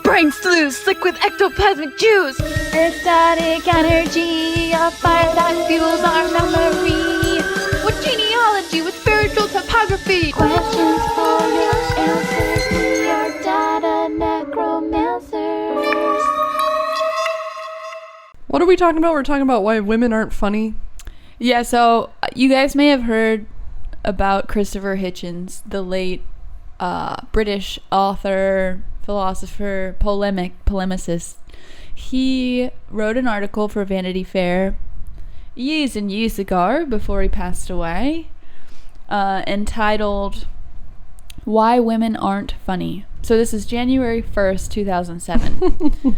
brain sluice, slick with ectoplasmic juice. Ecstatic energy, a fire that fuels our memory. With genealogy, with spiritual topography. Questions for your answers, we are data necromancers. What are we talking about? We're talking about why women aren't funny. Yeah, so you guys may have heard about Christopher Hitchens, the late British author, philosopher, polemicist. He wrote an article for Vanity Fair years and years ago before he passed away, entitled Why Women Aren't Funny. So this is January 1st, 2007.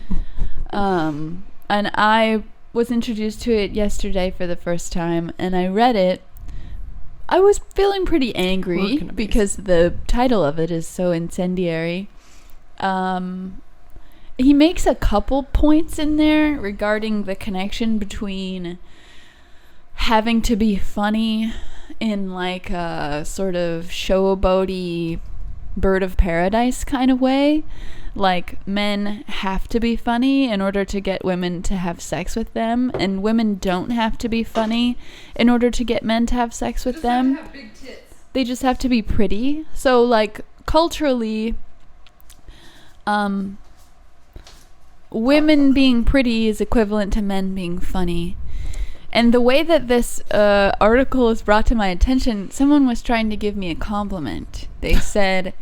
And I was introduced to it yesterday for the first time, and I read it. I was feeling pretty angry because the title of it is so incendiary. He makes a couple points in there regarding the connection between having to be funny in like a sort of showboaty bird of paradise kind of way. Like, men have to be funny in order to get women to have sex with them, and women don't have to be funny in order to get men to have sex with them. Have big tits. They just have to be pretty. So, like, culturally, women being pretty is equivalent to men being funny. And the way that this article is brought to my attention, someone was trying to give me a compliment. They said...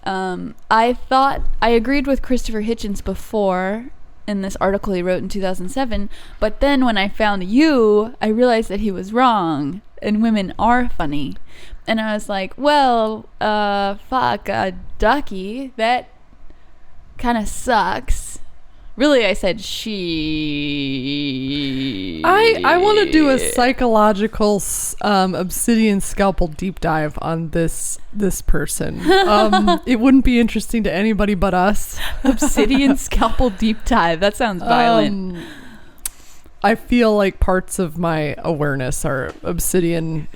I thought I agreed with Christopher Hitchens before in this article he wrote in 2007, but then when I found you, I realized that he was wrong and women are funny. And I was like, well, ducky, that kind of sucks. Really, I said she. I want to do a psychological obsidian scalpel deep dive on this person. It wouldn't be interesting to anybody but us. Obsidian scalpel deep dive. That sounds violent. I feel like parts of my awareness are obsidian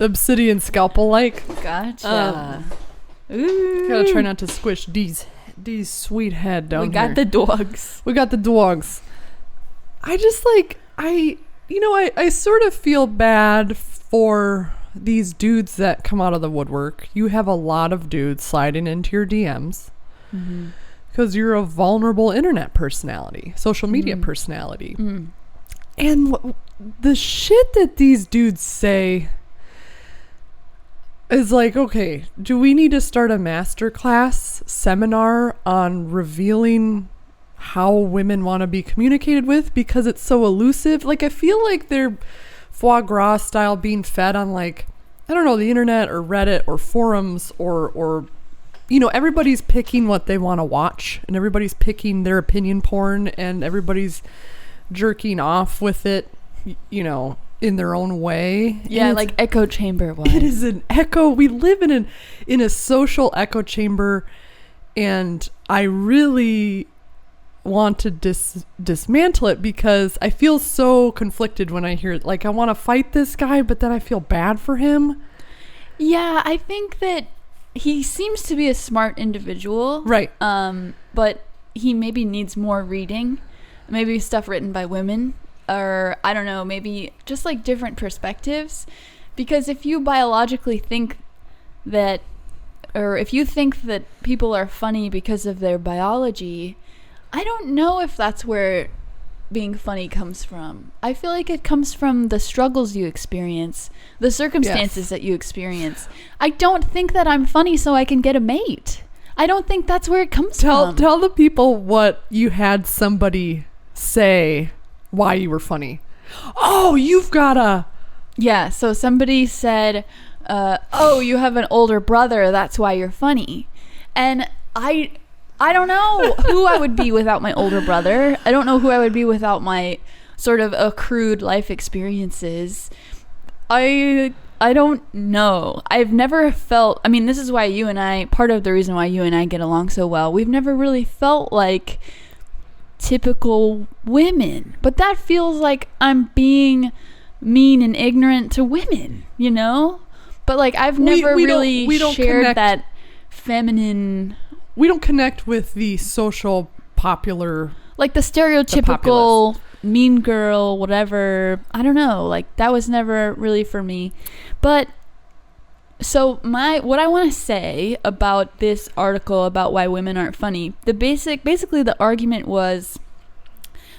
scalpel like. Gotcha. Gotta try not to squish D's sweet head down here. We got the dogs. I just like, I sort of feel bad for these dudes that come out of the woodwork. You have a lot of dudes sliding into your DMs because you're a vulnerable internet personality, social media personality. And the shit that these dudes say is like, okay, do we need to start a masterclass seminar on revealing how women want to be communicated with because it's so elusive? Like, I feel like they're foie gras style being fed on, like, I don't know, the internet or Reddit or forums or everybody's picking what they want to watch and everybody's picking their opinion porn and everybody's jerking off with it, in their own way. Yeah, like echo chamber wise. It is an echo. We live in a social echo chamber, and I really want to dismantle it because I feel so conflicted when I hear it. Like, I want to fight this guy, but then I feel bad for him. Yeah, I think that he seems to be a smart individual. Right. But he maybe needs more reading. Maybe stuff written by women. Or, I don't know, maybe just like different perspectives. Because if you biologically think that, or if you think that people are funny because of their biology, I don't know if that's where being funny comes from. I feel like it comes from the struggles you experience, the circumstances that you experience. I don't think that I'm funny so I can get a mate. I don't think that's where it comes from. Tell the people what you had somebody say why you were funny. Oh, you've got a... Yeah, so somebody said, oh, you have an older brother, that's why you're funny. And I don't know who I would be without my older brother. I don't know who I would be without my sort of accrued life experiences. I don't know. I've never felt... I mean, this is why you and I... Part of the reason why you and I get along so well. We've never really felt like typical women, but that feels like I'm being mean and ignorant to women, but like I've never we don't shared connect, that feminine. We don't connect with the social popular. Like the stereotypical mean girl, whatever. I don't know. Like that was never really for me. But so what I want to say about this article about why women aren't funny, basically the argument was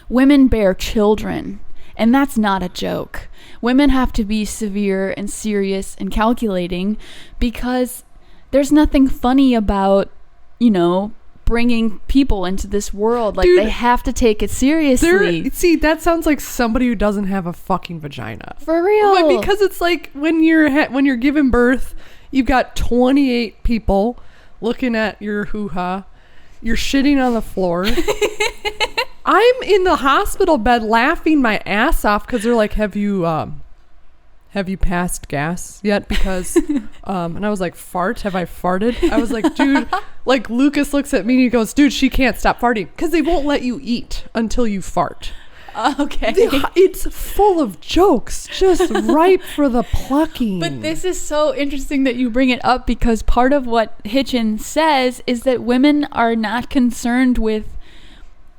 women bear children, and that's not a joke. Women have to be severe and serious and calculating because there's nothing funny about, bringing people into this world. Like, dude, they have to take it seriously. See, that sounds like somebody who doesn't have a fucking vagina. For real. Because it's like when you're giving birth, you've got 28 people looking at your hoo-ha. You're shitting on the floor. I'm in the hospital bed laughing my ass off because they're like, have you passed gas yet? Because and I was like, fart? Have I farted? I was like, dude, like Lucas looks at me and he goes, dude, she can't stop farting because they won't let you eat until you fart. Okay. It's full of jokes, just ripe for the plucking. But this is so interesting that you bring it up because part of what Hitchin says is that women are not concerned with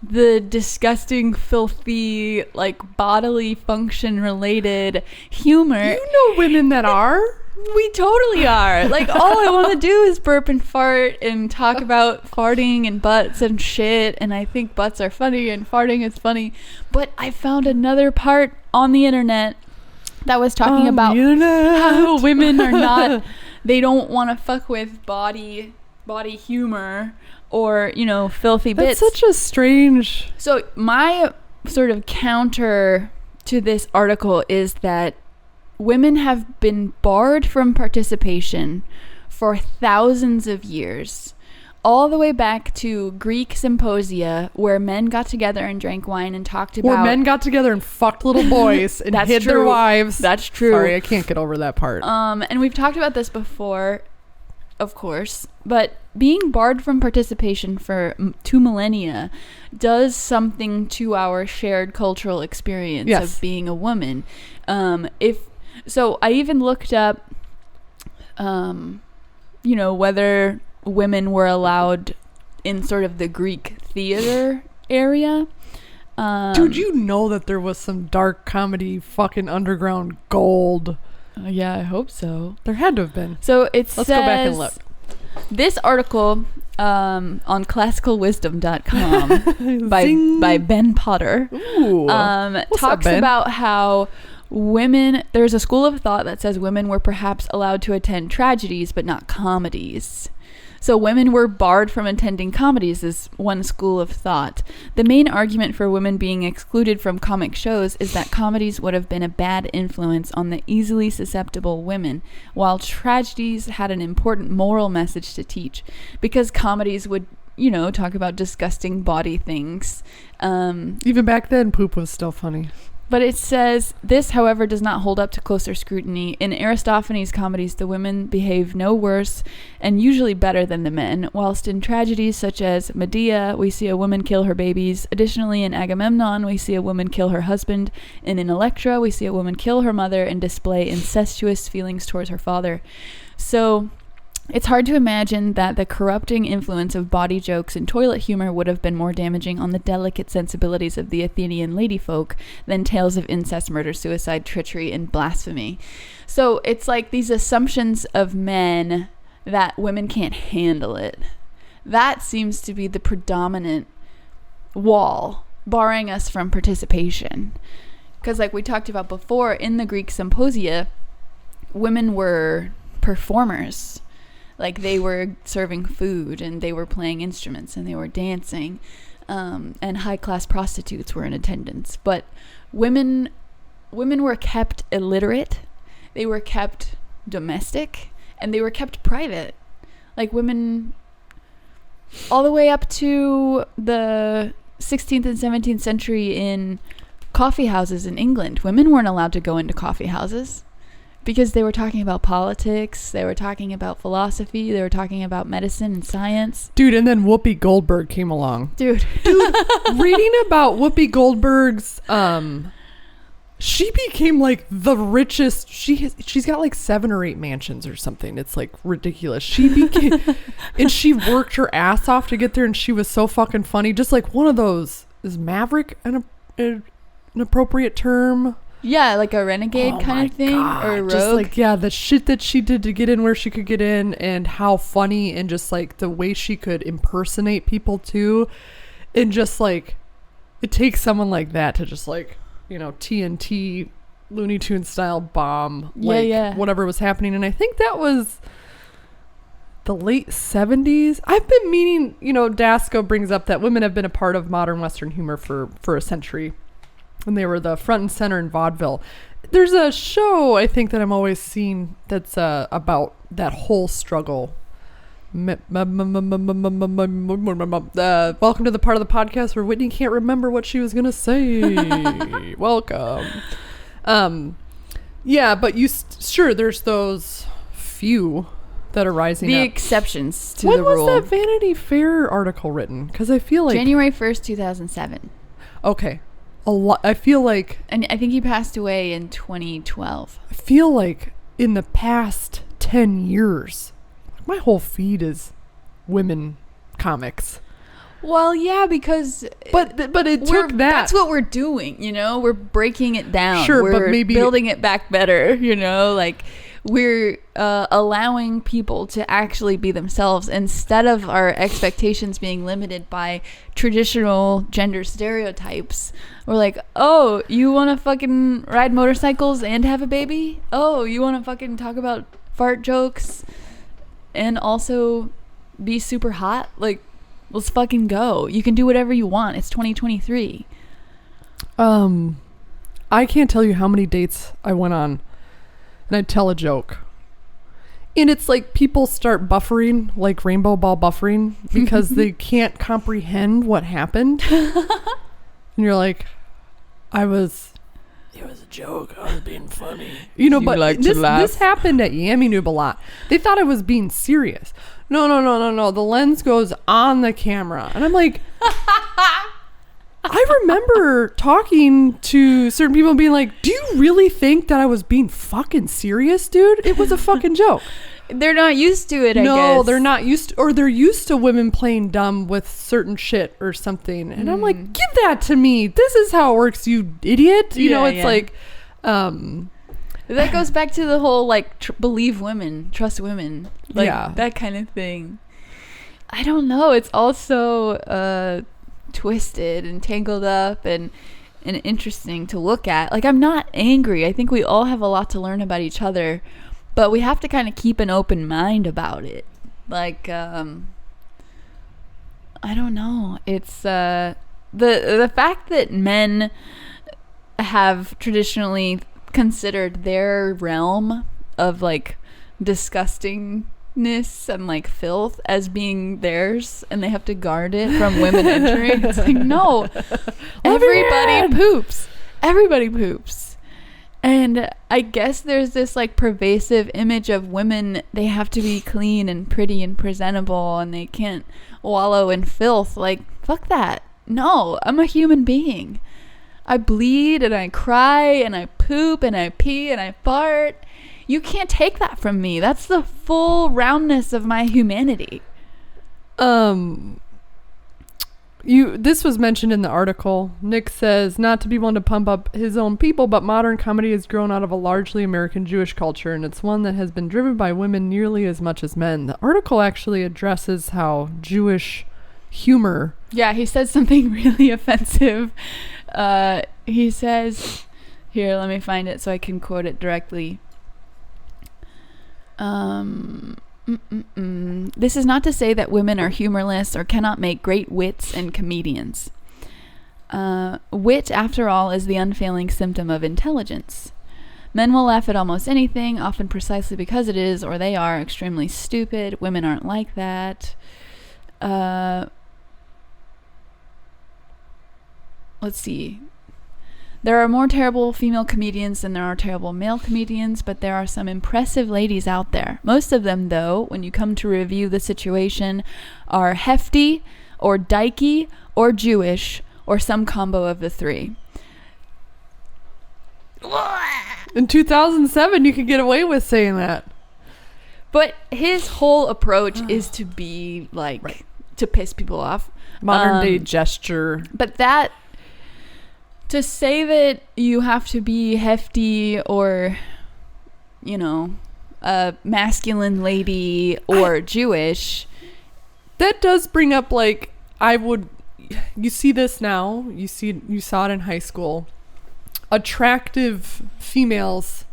the disgusting, filthy, like bodily function related humor. You know women that are. We totally are. Like, all I want to do is burp and fart and talk about farting and butts and shit. And I think butts are funny and farting is funny. But I found another part on the internet that was talking about how women are not, they don't want to fuck with body humor or, filthy bits. That's such a strange. So my sort of counter to this article is that women have been barred from participation for thousands of years, all the way back to Greek symposia where men got together and drank wine and talked about... Where men got together and fucked little boys and hid their wives. That's true. Sorry, I can't get over that part. And we've talked about this before, of course, but being barred from participation for 2 millennia does something to our shared cultural experience of being a woman. So I even looked up, whether women were allowed in sort of the Greek theater area. Dude, you know that there was some dark comedy fucking underground gold. Yeah, I hope so. There had to have been. So Let's go back and look. This article on classicalwisdom.com by Ben Potter talks about how there's a school of thought that says women were perhaps allowed to attend tragedies but not comedies. So women were barred from attending comedies is one school of thought. The main argument for women being excluded from comic shows is that comedies would have been a bad influence on the easily susceptible women, while tragedies had an important moral message to teach, because comedies would talk about disgusting body things. Even back then, poop was still funny. But it says, this, however, does not hold up to closer scrutiny. In Aristophanes' comedies, the women behave no worse and usually better than the men, whilst in tragedies such as Medea, we see a woman kill her babies. Additionally, in Agamemnon, we see a woman kill her husband, and in Electra, we see a woman kill her mother and display incestuous feelings towards her father. So it's hard to imagine that the corrupting influence of body jokes and toilet humor would have been more damaging on the delicate sensibilities of the Athenian ladyfolk than tales of incest, murder, suicide, treachery, and blasphemy. So it's like these assumptions of men that women can't handle it. That seems to be the predominant wall barring us from participation. Because like we talked about before, in the Greek symposia, women were performers. Like, they were serving food, and they were playing instruments, and they were dancing, and high-class prostitutes were in attendance. But women were kept illiterate, they were kept domestic, and they were kept private. Like, women, all the way up to the 16th and 17th century in coffee houses in England, women weren't allowed to go into coffee houses. Because they were talking about politics, they were talking about philosophy, they were talking about medicine and science. Dude, and then Whoopi Goldberg came along. Dude, reading about Whoopi Goldberg's she became like the richest. She's got like 7 or 8 mansions or something. It's like ridiculous. She became and she worked her ass off to get there, and she was so fucking funny. Just like one of those, is maverick an appropriate term? Yeah, like a renegade kind of thing, or a rogue. Just like, yeah, the shit that she did to get in where she could get in, and how funny, and just like the way she could impersonate people too, and just like it takes someone like that to just like, you know, TNT Looney Tunes style bomb whatever was happening. And I think that was the late 70s. I've been meaning, you know, Dasco brings up that women have been a part of modern Western humor for a century, and they were the front and center in vaudeville. There's a show I think that I'm always seeing that's about that whole struggle. Welcome to the part of the podcast where Whitney can't remember what she was gonna say. Welcome. Yeah, but sure, there's those few that are rising the up. Exceptions to when the rule. When was that Vanity Fair article written? Because I feel like January 1st, 2007. Okay, a lot. I feel like, and I think he passed away in 2012. I feel like in the past 10 years, my whole feed is women comics. Well, yeah, because but it took that. That's what we're doing, you know. We're breaking it down. Sure, we're but maybe building it back better, you know. Like we're allowing people to actually be themselves instead of our expectations being limited by traditional gender stereotypes. We're like, oh, you want to fucking ride motorcycles and have a baby? Oh, you want to fucking talk about fart jokes and also be super hot? Like, let's fucking go. You can do whatever you want. It's 2023. I can't tell you how many dates I went on and I'd tell a joke. And it's like people start buffering, like rainbow ball buffering, because they can't comprehend what happened. And you're like, it was a joke. I was being funny. You know, but this happened at Yami Noob a lot. They thought I was being serious. No. The lens goes on the camera. And I'm like, I remember talking to certain people being like, do you really think that I was being fucking serious, dude? It was a fucking joke. They're not used to it, I guess. No, they're not used to, or they're used to women playing dumb with certain shit or something. And I'm like, give that to me. This is how it works, you idiot. You know, it's like... that goes back to the whole, like, believe women, trust women. Like, that kind of thing. I don't know. It's also twisted and tangled up and interesting to look at. Like, I'm not angry. I think we all have a lot to learn about each other. But we have to kind of keep an open mind about it. Like, I don't know. It's the fact that men have traditionally considered their realm of like disgustingness and like filth as being theirs, and they have to guard it from women entering. It's like, no, everybody poops. Everybody poops. And I guess there's this like pervasive image of women. They have to be clean and pretty and presentable, and they can't wallow in filth. Like, fuck that. No, I'm a human being. I bleed and I cry and I poop and I pee and I fart. You can't take that from me. That's the full roundness of my humanity. This was mentioned in the article. Nick says, not to be one to pump up his own people, but modern comedy has grown out of a largely American Jewish culture, and it's one that has been driven by women nearly as much as men. The article actually addresses how Jewish humor... Yeah, he says something really offensive. He says... Here, let me find it so I can quote it directly. This is not to say that women are humorless or cannot make great wits and comedians. Wit, after all, is the unfailing symptom of intelligence. Men will laugh at almost anything, often precisely because it is, or they are, extremely stupid. Women aren't like that. Let's see. There are more terrible female comedians than there are terrible male comedians, but there are some impressive ladies out there. Most of them, though, when you come to review the situation, are hefty, or dykey, or Jewish, or some combo of the three. In 2007, you could get away with saying that. But his whole approach is to be like, Right. to piss people off. Modern day gesture. But that, to say that you have to be hefty or, you know, a masculine lady or Jewish. That does bring up, like, you see this now, you saw it in high school. Attractive females,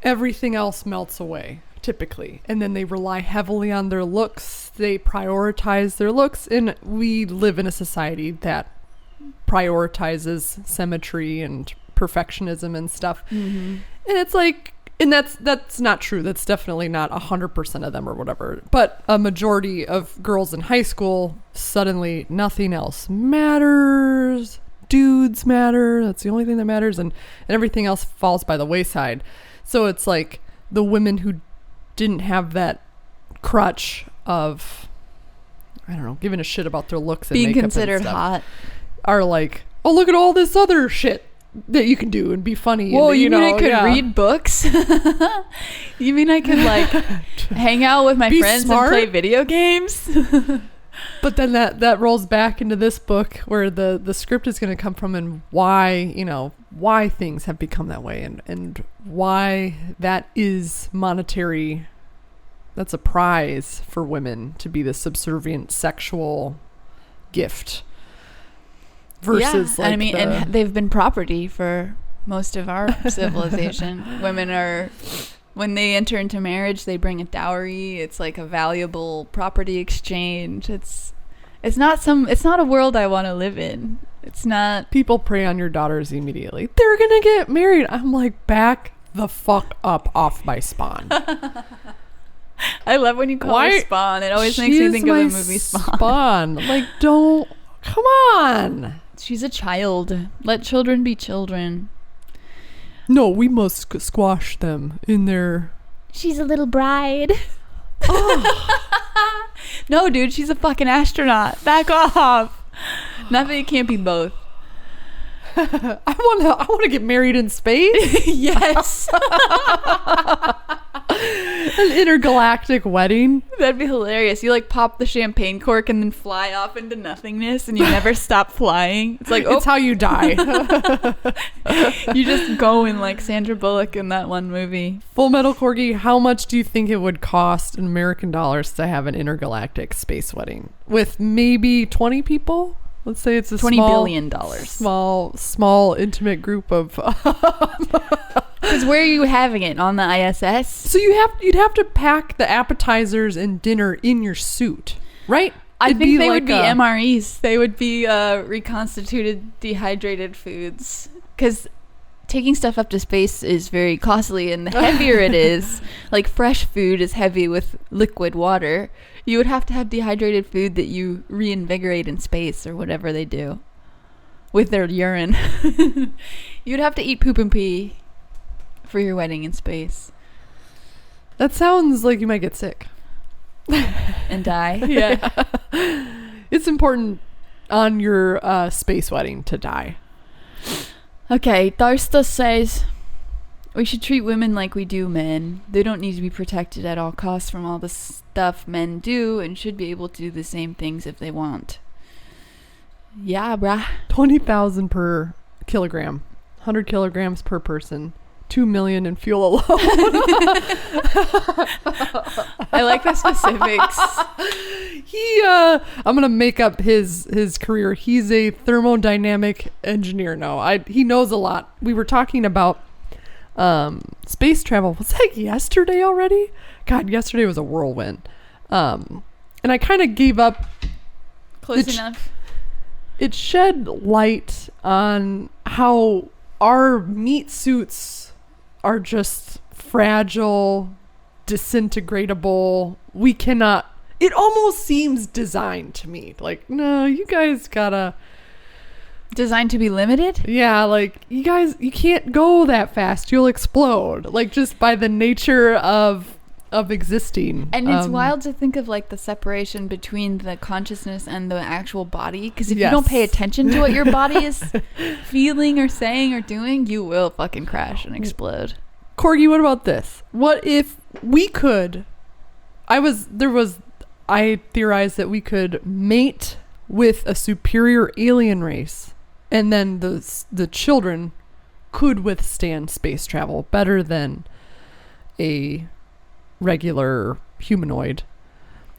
everything else melts away, typically. And then they rely heavily on their looks. They prioritize their looks. And we live in a society that prioritizes symmetry and perfectionism and stuff. Mm-hmm. And it's like, and that's not true. That's definitely not 100% of them or whatever. But a majority of girls in high school, suddenly nothing else matters. Dudes matter. That's the only thing that matters. And everything else falls by the wayside. So it's like the women who didn't have that crutch of, I don't know, giving a shit about their looks and being makeup considered and stuff, hot, are like, oh, look at all this other shit that you can do and be funny. Whoa, and, you mean know, I could yeah. read books? You mean I could like hang out with my Be friends smart? and play video games? But then that rolls back into this book where the script is going to come from, and why things have become that way, and why that is monetary. That's a prize for women, to be the subservient sexual gift. Versus, like, I mean, and they've been property for most of our civilization. Women are, when they enter into marriage, they bring a dowry. It's like a valuable property exchange. It's not a world I want to live in. It's not. People prey on your daughters immediately. They're gonna get married. I'm like, back the fuck up off my spawn. I love when you call her Spawn. It always makes me think of the movie Spawn. Like, don't. Come on. She's a child. Let children be children. No, we must squash them in their... She's a little bride. Oh. No, dude, she's a fucking astronaut. Back off. Not that you can't be both. I want to get married in space. Yes. An intergalactic wedding. That'd be hilarious. You like pop the champagne cork and then fly off into nothingness, and you never stop flying. It's like, It's how you die. You just go in like Sandra Bullock in that one movie. Full Metal Corgi, how much do you think it would cost in American dollars to have an intergalactic space wedding with maybe 20 people? Let's say it's a $20 billion. small intimate group of. Because where are you having it? On the ISS? So you'd have to pack the appetizers and dinner in your suit, right? I It'd think they would like be MREs. They would be reconstituted, dehydrated foods. Because taking stuff up to space is very costly, and the heavier it is, like fresh food is heavy with liquid water. You would have to have dehydrated food that you reinvigorate in space or whatever they do with their urine. You'd have to eat poop and pee for your wedding in space. That sounds like you might get sick. And die. Yeah. It's important on your space wedding to die. Okay, Darsta says we should treat women like we do men. They don't need to be protected at all costs from all the stuff men do, and should be able to do the same things if they want. Yeah, brah. 20,000 per kilogram. 100 kilograms per person. 2 million in fuel alone. I like the specifics. I'm gonna make up his career. He's a thermodynamic engineer now. He knows a lot. We were talking about space travel. Was that yesterday already? God, yesterday was a whirlwind. And I kind of gave up. Close enough. It shed light on how our meat suits are just fragile, disintegratable. We cannot. It almost seems designed to me. Like, no, you guys gotta. Designed to be limited? Yeah, like, you guys, you can't go that fast. You'll explode. Like, just by the nature of of existing. And it's wild to think of like the separation between the consciousness and the actual body, because if you Yes. don't pay attention to what your body is feeling or saying or doing, you will fucking crash and explode. Corgi, what about this? What if we could, I theorized that we could mate with a superior alien race, and then the children could withstand space travel better than a regular humanoid.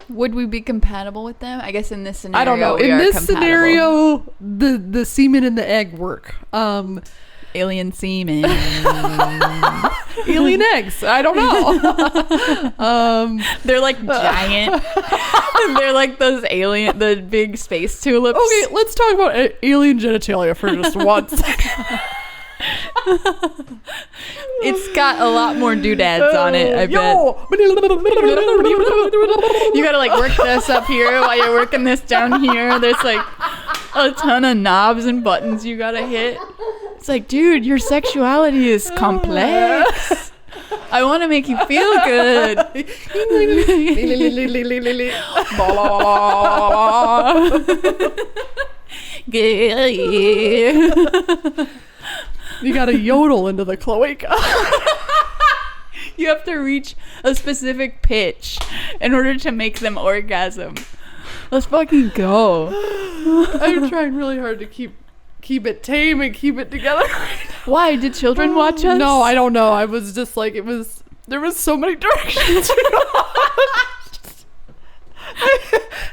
Would we be compatible with them? I guess in this scenario, I don't know. we In are this compatible. scenario, the semen and the egg work. Alien semen. Alien eggs. I don't know. They're like giant. They're like the big space tulips. Okay, let's talk about alien genitalia for just one second. It's got a lot more doodads on it, I bet. You gotta like work this up here while you're working this down here. There's like a ton of knobs and buttons you gotta hit. It's like, dude, your sexuality is complex. I want to make you feel good. You gotta yodel into the cloaca. You have to reach a specific pitch in order to make them orgasm. Let's fucking go. I'm trying really hard to keep it tame and keep it together. Why? Did children watch us? No, I don't know. I was just like, there was so many directions.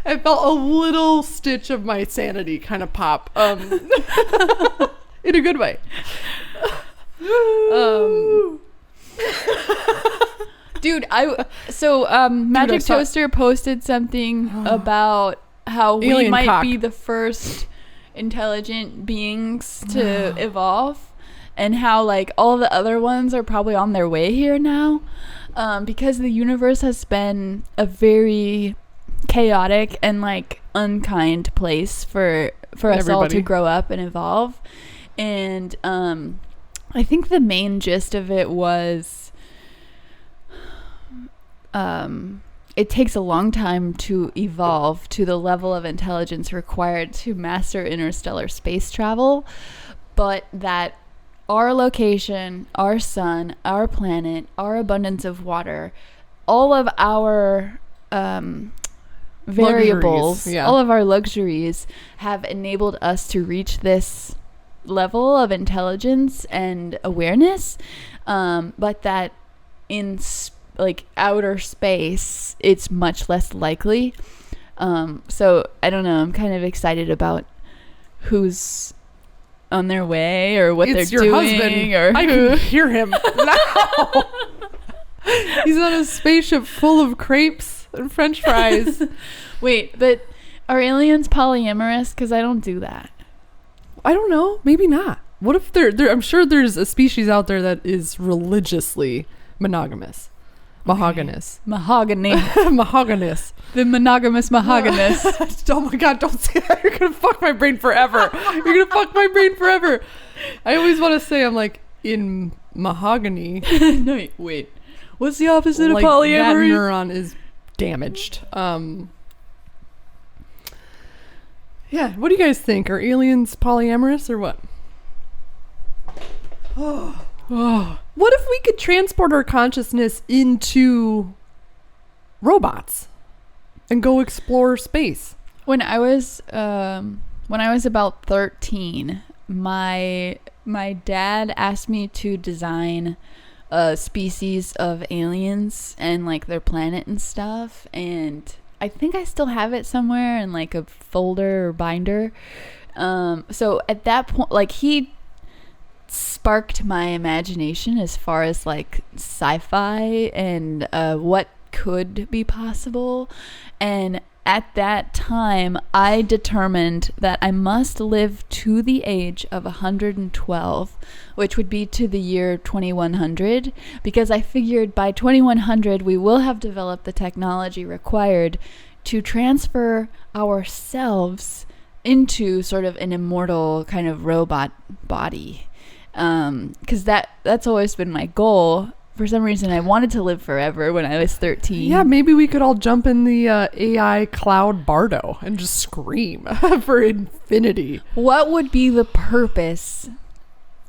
I felt a little stitch of my sanity kind of pop. In a good way. Dude, Magic saw- Toaster posted something about how we Alien might cock. be the first intelligent beings to evolve, and how like all the other ones are probably on their way here now, because the universe has been a very chaotic and like unkind place for us all to Everybody. grow up and evolve. And I think the main gist of it was it takes a long time to evolve to the level of intelligence required to master interstellar space travel, but that our location, our sun, our planet, our abundance of water, all of our variables, Luxuries, yeah. all of our luxuries have enabled us to reach this level of intelligence and awareness, but that in like outer space it's much less likely. So I don't know, I'm kind of excited about who's on their way or what It's they're your doing. husband. Or I can hear him now. He's on a spaceship full of crepes and French fries. wait, but are aliens polyamorous? Because I don't do that. I don't know. Maybe not. What if they're I'm sure there's a species out there that is religiously monogamous. Mahoganous. Mahogany. Mahoganous. The monogamous mahoganyous. Oh my god, don't say that. You're gonna fuck my brain forever. You're gonna fuck my brain forever. I always want to say I'm like in mahogany. No, wait. What's the opposite Like of that polyamory? neuron is damaged. Yeah, what do you guys think? Are aliens polyamorous or what? What if we could transport our consciousness into robots and go explore space? When I was about 13, my dad asked me to design a species of aliens and like their planet and stuff, and I think I still have it somewhere in like a folder or binder. So at that point, like, he sparked my imagination as far as like sci-fi and what could be possible. And at that time, I determined that I must live to the age of 112, which would be to the year 2100, because I figured by 2100 we will have developed the technology required to transfer ourselves into sort of an immortal kind of robot body. Because that's always been my goal For some reason, I wanted to live forever when I was 13. Yeah, maybe we could all jump in the AI cloud bardo and just scream for infinity. What would be the purpose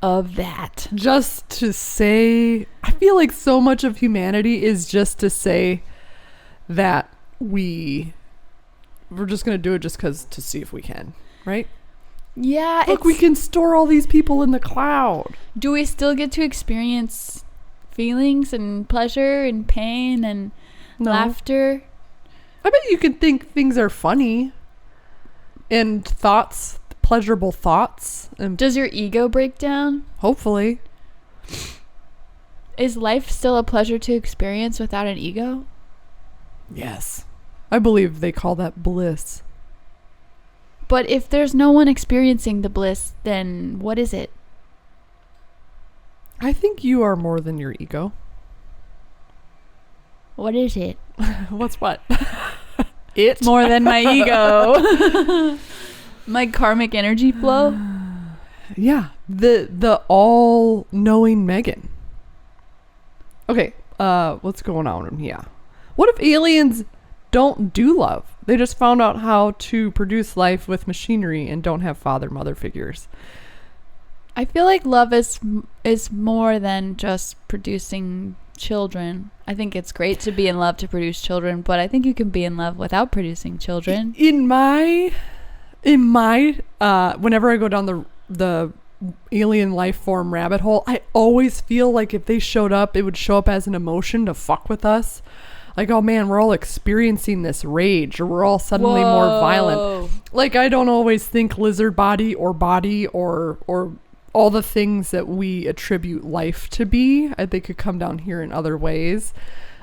of that? Just to say, I feel like so much of humanity is just to say that we're just going to do it just because to see if we can, right? Yeah. Look, we can store all these people in the cloud. Do we still get to experience feelings and pleasure and pain and laughter? I bet you can think things are funny and thoughts, pleasurable thoughts. And Does your ego break down? hopefully. Is life still a pleasure to experience without an ego? Yes. I believe they call that bliss. But if there's no one experiencing the bliss, then what is it? I think you are more than your ego. What is it? What's what? It's More than my ego. My karmic energy flow. Yeah, the all-knowing Megan. Okay, what's going on here? What if aliens don't do love? They just found out how to produce life with machinery and don't have father-mother figures. I feel like love is more than just producing children. I think it's great to be in love to produce children, but I think you can be in love without producing children. In my whenever I go down the alien life form rabbit hole, I always feel like if they showed up, it would show up as an emotion to fuck with us. Like, oh man, we're all experiencing this rage, or we're all suddenly more violent. Like, I don't always think lizard body or all the things that we attribute life to be. They could come down here in other ways.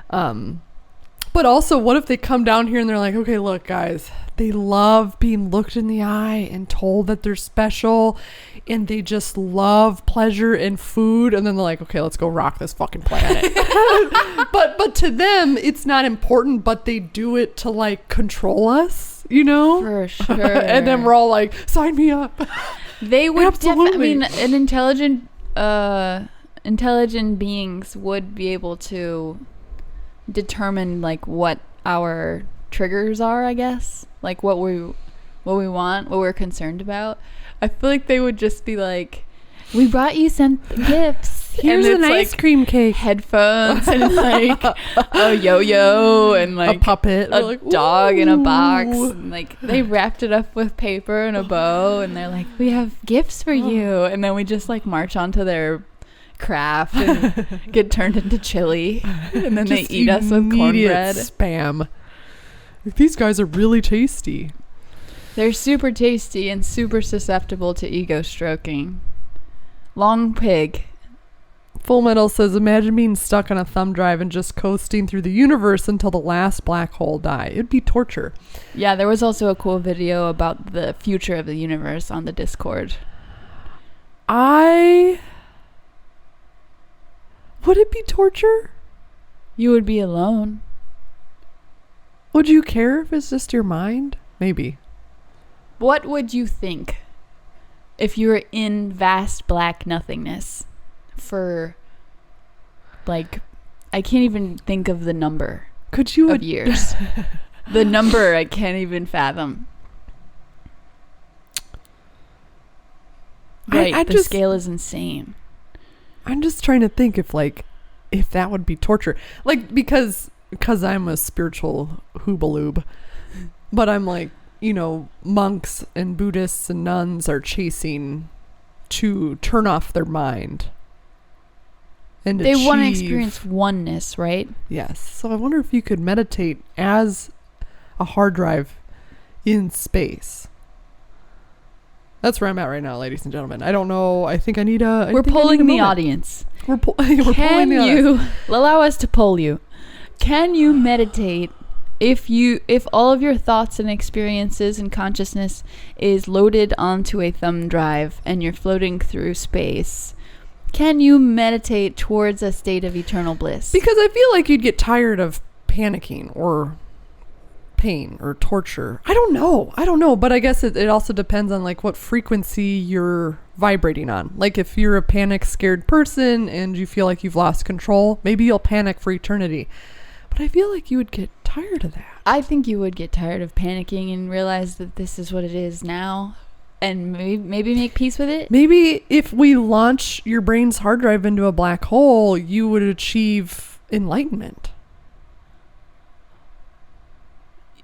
But also, what if they come down here and they're like, okay, look, guys, they love being looked in the eye and told that they're special, and they just love pleasure and food, and then they're like, okay, let's go rock this fucking planet. but to them, it's not important, but they do it to, like, control us, you know? For sure. And then we're all like, sign me up. They would Absolutely. an intelligent beings would be able to determine like what our triggers are, I guess. Like what we want, what we're concerned about. I feel like they would just be like, we brought you some gifts. Here's and an it's, ice cream cake. headphones and like a yo-yo and like a puppet. a We're like, dog in a box, "Ooh." and like they wrapped it up with paper and a bow, and they're like, we have gifts for you, and then we just like march onto their craft and get turned into chili, and then they Just eat us with immediate cornbread. spam. Like, these guys are really tasty. They're super tasty and super susceptible to ego stroking. Long pig. Full Metal says, imagine being stuck on a thumb drive and just coasting through the universe until the last black hole die. It'd be torture. Yeah, there was also a cool video about the future of the universe on the Discord. Would it be torture? You would be alone. Would you care if it's just your mind? Maybe. What would you think if you were in vast black nothingness for, like, I can't even think of the number Could you of years. The number I can't even fathom. Right, the scale is insane. I'm just trying to think if that would be torture. Like, because I'm a spiritual hoobaloob. But I'm like, you know, monks and Buddhists and nuns are chasing to turn off their mind. And They want to achieve- experience oneness, right? Yes. So I wonder if you could meditate as a hard drive in space. That's where I'm at right now, ladies and gentlemen. I don't know. I think I need a... We're polling the audience. We're polling the Can audience. you allow us to poll you? Can you meditate if all of your thoughts and experiences and consciousness is loaded onto a thumb drive and you're floating through space? Can you meditate towards a state of eternal bliss? Because I feel like you'd get tired of panicking or pain or torture. I don't know. But I guess it also depends on like what frequency you're vibrating on. Like if you're a panic scared person and you feel like you've lost control, maybe you'll panic for eternity. But I feel like you would get tired of that. I think you would get tired of panicking and realize that this is what it is now, and maybe make peace with it. Maybe if we launch your brain's hard drive into a black hole, you would achieve enlightenment.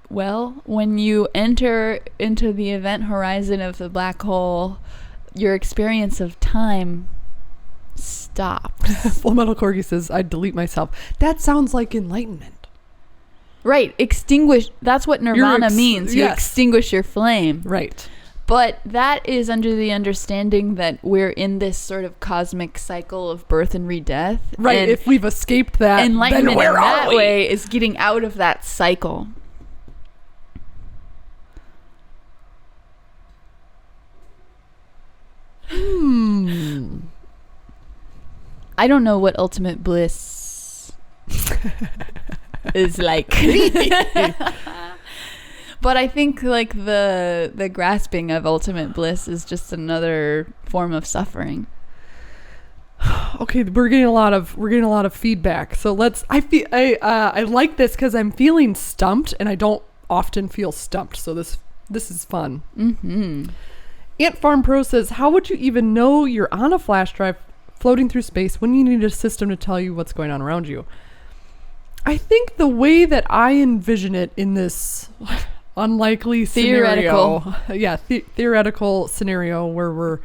Well, when you enter into the event horizon of the black hole, your experience of time stops. Full Metal Corgi says, I'd delete myself. That sounds like enlightenment. Right. Extinguish. That's what nirvana means. You yes. extinguish your flame. Right. But that is under the understanding that we're in this sort of cosmic cycle of birth and re-death. Right. And if we've escaped that, enlightenment then where in are that we? way is getting out of that cycle. I don't know what ultimate bliss is like. But I think like the grasping of ultimate bliss is just another form of suffering. Okay, we're getting a lot of feedback. So I like this because I'm feeling stumped, and I don't often feel stumped. So this is fun. Mm-hmm. Ant Farm Pro says, how would you even know you're on a flash drive floating through space when you need a system to tell you what's going on around you? I think the way that I envision it in this unlikely Theoretical. scenario, theoretical scenario where we're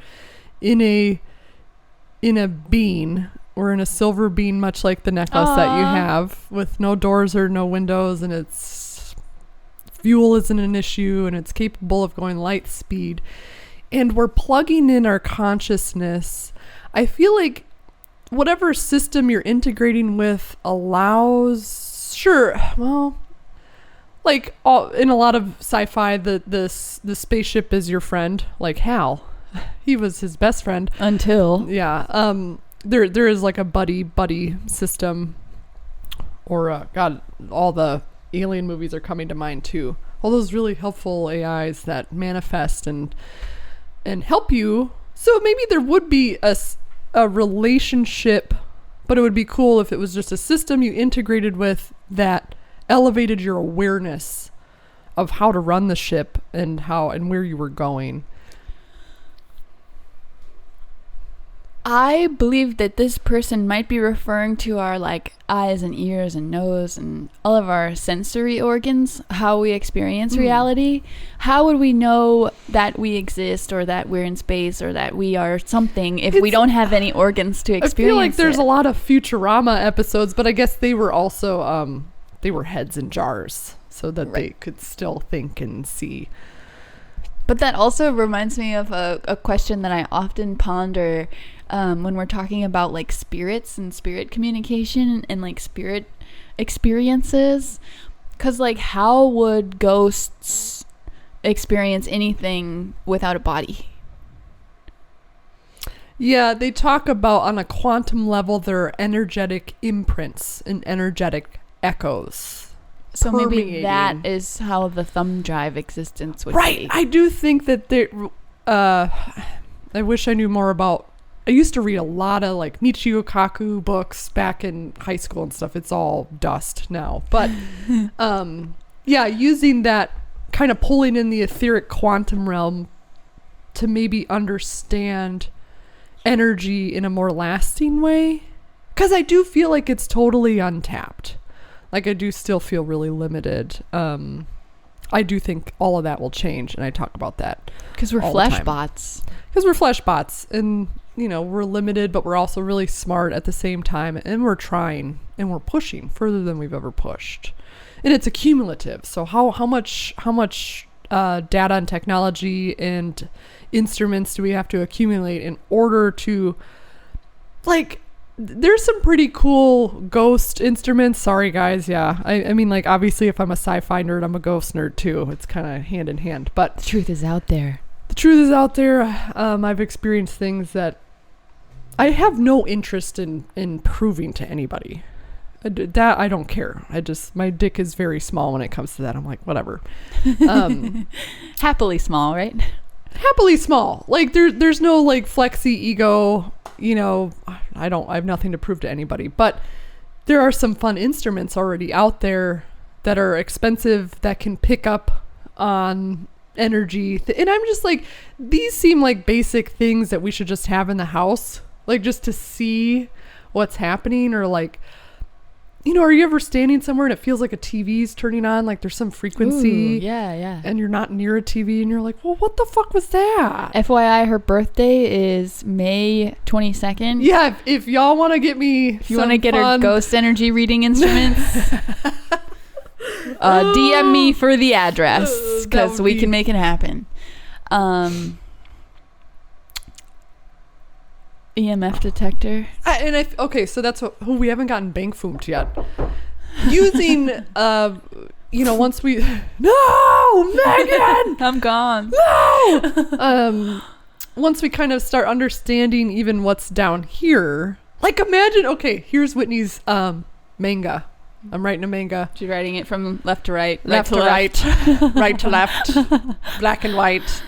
in a bean, we're in a silver bean, much like the necklace that you have, with no doors or no windows, and it's fuel isn't an issue, and it's capable of going light speed, and we're plugging in our consciousness. I feel like whatever system you're integrating with allows, like in a lot of sci-fi, the spaceship is your friend, like Hal. He was his best friend Until there is like a buddy system, or God, all the alien movies are coming to mind too. All those really helpful AIs that manifest and help you. So maybe there would be a relationship, but it would be cool if it was just a system you integrated with that elevated your awareness of how to run the ship and where you were going. I believe that this person might be referring to our like eyes and ears and nose and all of our sensory organs, how we experience reality. How would we know that we exist or that we're in space or that we are something if we don't have any organs to experience it? I feel like there's a lot of Futurama episodes, but I guess they were also they were heads in jars so that they could still think and see. But that also reminds me of a question that I often ponder when we're talking about like spirits and spirit communication and like spirit experiences. Because like how would ghosts experience anything without a body? Yeah, they talk about on a quantum level there are energetic imprints and energetic echoes. So maybe that is how the thumb drive existence would be. I do think that there I wish I knew more about. I used to read a lot of like Michio Kaku books back in high school and stuff. It's all dust now. But using that, kind of pulling in the etheric quantum realm to maybe understand energy in a more lasting way. Because I do feel like it's totally untapped. Like I do still feel really limited. I do think all of that will change, and I talk about that because we're flesh bots. Because we're flesh bots, and we're limited, but we're also really smart at the same time, and we're trying and we're pushing further than we've ever pushed, and it's accumulative. So how much data and technology and instruments do we have to accumulate in order to like? There's some pretty cool ghost instruments. Sorry, guys. Yeah. I mean, like, obviously, if I'm a sci-fi nerd, I'm a ghost nerd, too. It's kind of hand in hand. But the truth is out there. The truth is out there. I've experienced things that I have no interest in proving to anybody. That I don't care. My dick is very small when it comes to that. I'm like, whatever. Happily small, right? happily small. Like there's no like flexy ego, I have nothing to prove to anybody, but there are some fun instruments already out there that are expensive that can pick up on energy. And I'm just like, these seem like basic things that we should just have in the house, like just to see what's happening, or like, are you ever standing somewhere and it feels like a TV's turning on, like there's some frequency? Ooh, yeah. And you're not near a TV and you're like, well, what the fuck was that? FYI, her birthday is May 22nd. Yeah, if y'all want to get me, if you want to get her ghost energy reading instruments, DM me for the address, because we can make it happen. EMF detector. Okay, so that's we haven't gotten bank foomed yet. Using, once we... No, Megan! I'm gone. No! Once we kind of start understanding even what's down here. Like imagine, okay, here's Whitney's manga. I'm writing a manga. She's writing it from left to right. Left to right. Right to left. Black and white.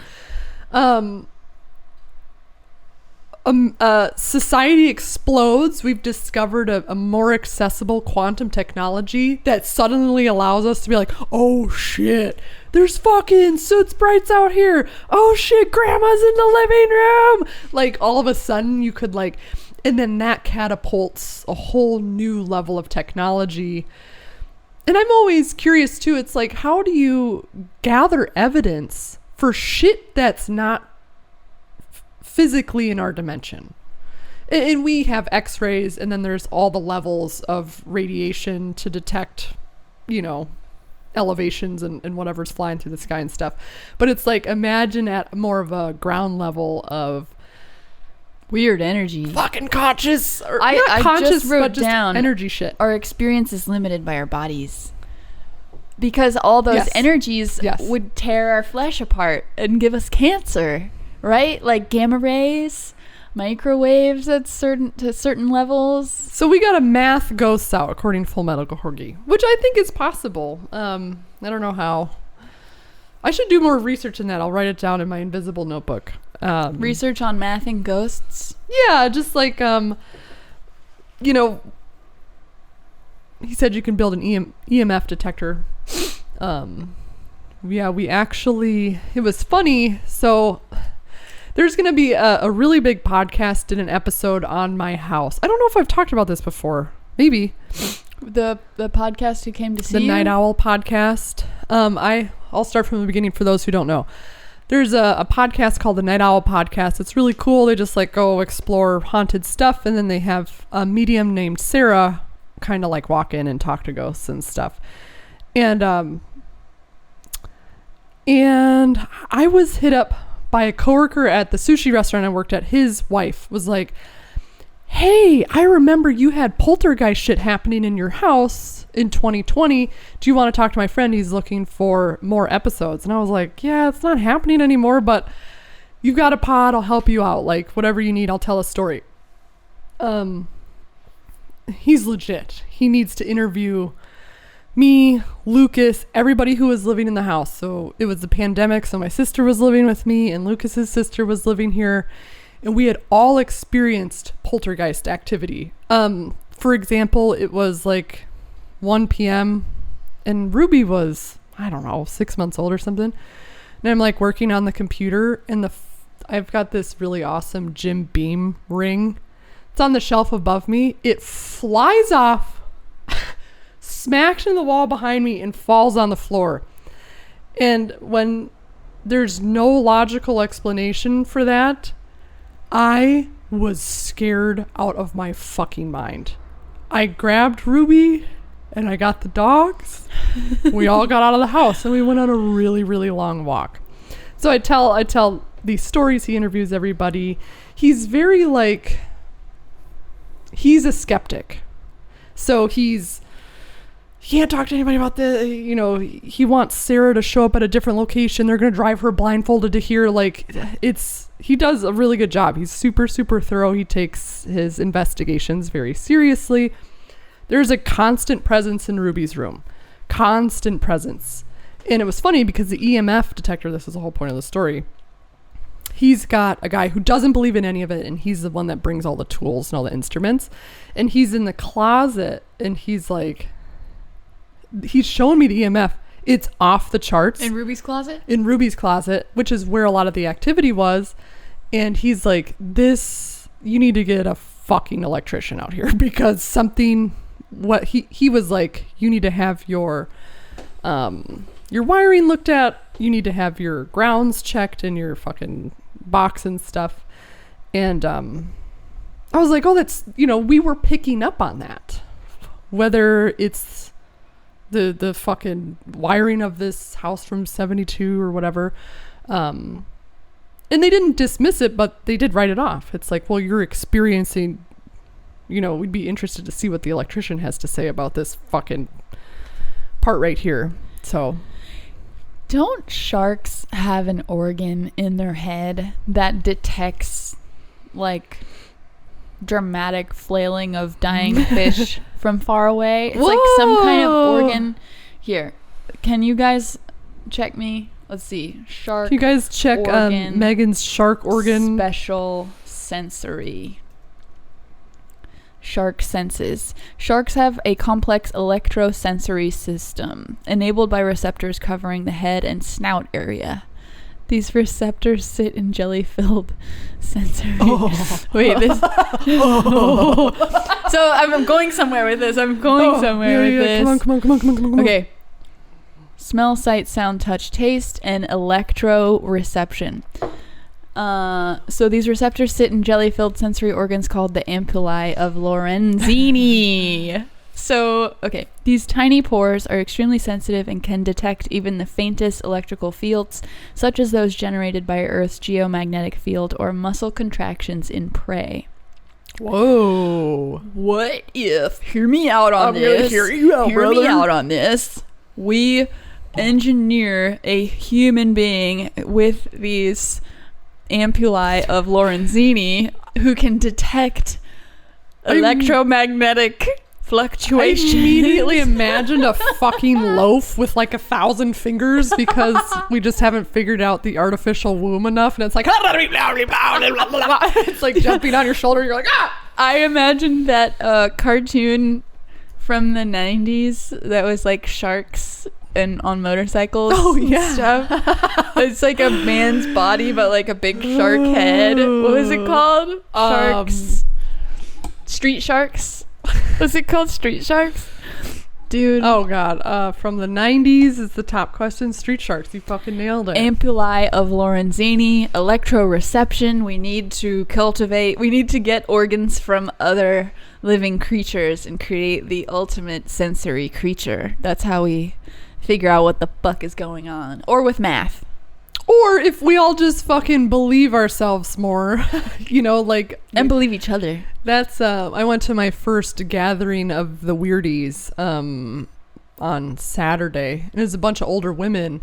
Society explodes. We've discovered a more accessible quantum technology that suddenly allows us to be like, oh shit, there's fucking soot sprites out here. Oh shit, grandma's in the living room. Like all of a sudden you could like, and then that catapults a whole new level of technology. And I'm always curious too. It's like, how do you gather evidence for shit that's not physically in our dimension? And we have x-rays, and then there's all the levels of radiation to detect, elevations and whatever's flying through the sky and stuff. But it's like, imagine at more of a ground level of weird energy. Fucking conscious. Or I not conscious, just wrote but just down energy shit. Our experience is limited by our bodies. Because all those energies would tear our flesh apart and give us cancer. Right? Like gamma rays, microwaves to certain levels. So we got a math ghosts out, according to Full Metal Corgi, which I think is possible. I don't know how. I should do more research in that. I'll write it down in my invisible notebook. Research on math and ghosts? Yeah, just like, he said you can build an EMF detector. Yeah, it was funny. So there's going to be a really big podcast, did an episode on my house. I don't know if I've talked about this before. Maybe. The podcast who came to see you? The Night Owl podcast. I'll start from the beginning for those who don't know. There's a podcast called the Night Owl Podcast. It's really cool. They just like go explore haunted stuff, and then they have a medium named Sarah kind of like walk in and talk to ghosts and stuff. And I was hit up by a coworker at the sushi restaurant I worked at. His wife was like, hey, I remember you had poltergeist shit happening in your house in 2020. Do you want to talk to my friend? He's looking for more episodes. And I was like, yeah, it's not happening anymore, but you've got a pod. I'll help you out. Like whatever you need, I'll tell a story. He's legit. He needs to interview me, Lucas, everybody who was living in the house. So it was the pandemic. So my sister was living with me and Lucas's sister was living here. And we had all experienced poltergeist activity. For example, it was like 1 p.m. and Ruby was, I don't know, 6 months old or something. And I'm like working on the computer and I've got this really awesome Jim Beam ring. It's on the shelf above me. It flies off, smacks into the wall behind me and falls on the floor. And when there's no logical explanation for that, I was scared out of my fucking mind. I grabbed Ruby and I got the dogs. We all got out of the house and we went on a really, really long walk. So I tell these stories. He interviews everybody. He's very like, he's a skeptic. So he can't talk to anybody about this. He wants Sarah to show up at a different location. They're going to drive her blindfolded to here. Like he does a really good job. He's super, super thorough. He takes his investigations very seriously. There's a constant presence in Ruby's room. Constant presence. And it was funny because the EMF detector, this is the whole point of the story, he's got a guy who doesn't believe in any of it, and he's the one that brings all the tools and all the instruments, and he's in the closet, and he's like, he's showing me the EMF. It's off the charts. In Ruby's closet? In Ruby's closet, which is where a lot of the activity was. And he's like, this, you need to get a fucking electrician out here, because something, what he was like, you need to have your wiring looked at, you need to have your grounds checked and your fucking box and stuff. And I was like, oh, that's, we were picking up on that, whether it's the fucking wiring of this house from 72 or whatever. And they didn't dismiss it, but they did write it off. It's like, well, you're experiencing, we'd be interested to see what the electrician has to say about this fucking part right here. So, don't sharks have an organ in their head that detects like dramatic flailing of dying fish from far away? It's like some kind of organ. Here, can you guys check me? Let's see. Shark. Can you guys check organ, Megan's shark organ? Special sensory. Shark senses. Sharks have a complex electrosensory system enabled by receptors covering the head and snout area. These receptors sit in jelly-filled sensory. Oh. Wait, this. Oh. So I'm going somewhere with this. With this. Come on. Okay. Smell, sight, sound, touch, taste, and electroreception. So these receptors sit in jelly-filled sensory organs called the ampullae of Lorenzini. So, okay, these tiny pores are extremely sensitive and can detect even the faintest electrical fields, such as those generated by Earth's geomagnetic field or muscle contractions in prey. Whoa. What if, hear me out on this. I'm gonna hear you out, brother. Hear me out on this. We engineer a human being with these ampullae of Lorenzini who can detect electromagnetic fluctuations. I immediately imagined a fucking loaf with like 1,000 fingers, because we just haven't figured out the artificial womb enough, and it's like it's like jumping on your shoulder. You're like, ah! I imagined that cartoon from the 90s that was like sharks and on motorcycles. Oh and yeah, stuff. It's like a man's body but like a big shark head. What was it called? Sharks. Street Sharks. Was it called Street Sharks? Dude. Oh god. From the 90s is the top question. Street Sharks. You fucking nailed it. Ampullae of Lorenzini, electroreception. We need to get organs from other living creatures and create the ultimate sensory creature. That's how we figure out what the fuck is going on. Or with math. Or if we all just fucking believe ourselves more, like... And believe each other. That's, I went to my first gathering of the Weirdies on Saturday. And it was a bunch of older women.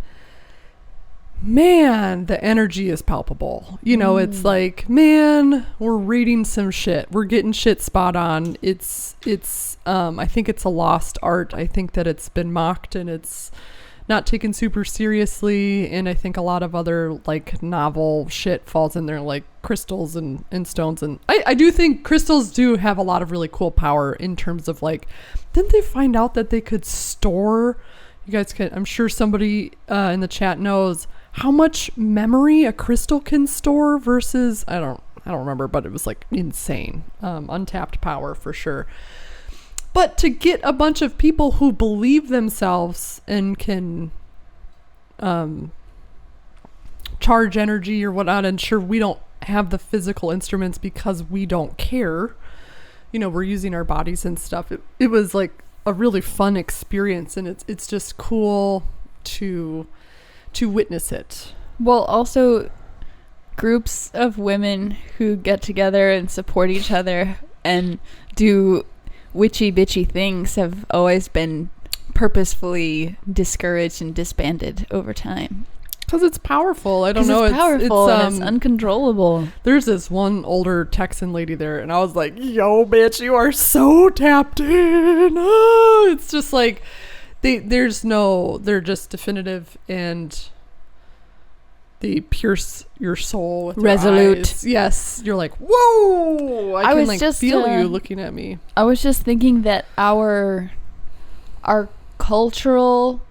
Man, the energy is palpable. It's like, man, we're reading some shit. We're getting shit spot on. It's I think it's a lost art. I think that it's been mocked and it's not taken super seriously, and I think a lot of other like novel shit falls in there, like crystals and stones, and I do think crystals do have a lot of really cool power in terms of like, didn't they find out that they could store, you guys can, I'm sure somebody in the chat knows how much memory a crystal can store versus, I don't remember, but it was like insane, untapped power for sure. But to get a bunch of people who believe themselves and can charge energy or whatnot, and sure, we don't have the physical instruments because we don't care. We're using our bodies and stuff. It was like a really fun experience, and it's just cool to witness it. Well, also groups of women who get together and support each other and do witchy bitchy things have always been purposefully discouraged and disbanded over time. Because it's powerful. I don't know. It's powerful and it's uncontrollable. There's this one older Texan lady there, and I was like, yo, bitch, you are so tapped in. Oh, it's just like, they're just definitive, and they pierce your soul with Resolute. their eyes. Yes, you're like, whoa! I can was like just, feel you looking at me. I was just thinking that our cultural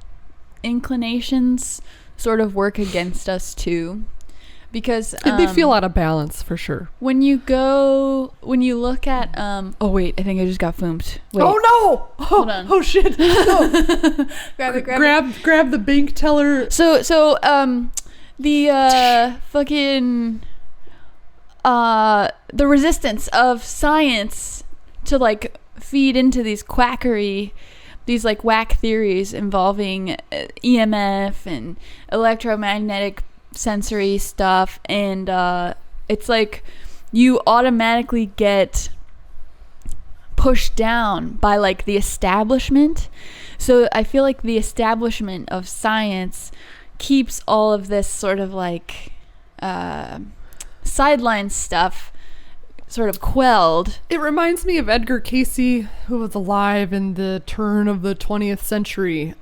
inclinations sort of work against us too, because They feel out of balance for sure. when you look at oh wait, I think I just got foomed. Wait. Oh no! Hold on. Oh shit! No. Grab it. Grab the bank teller. So the fucking the resistance of science to like feed into these like whack theories involving EMF and electromagnetic sensory stuff, and it's like you automatically get pushed down by like the establishment. So I feel like the establishment of science keeps all of this sort of like sideline stuff sort of quelled. It reminds me of Edgar Cayce, who was alive in the turn of the 20th century.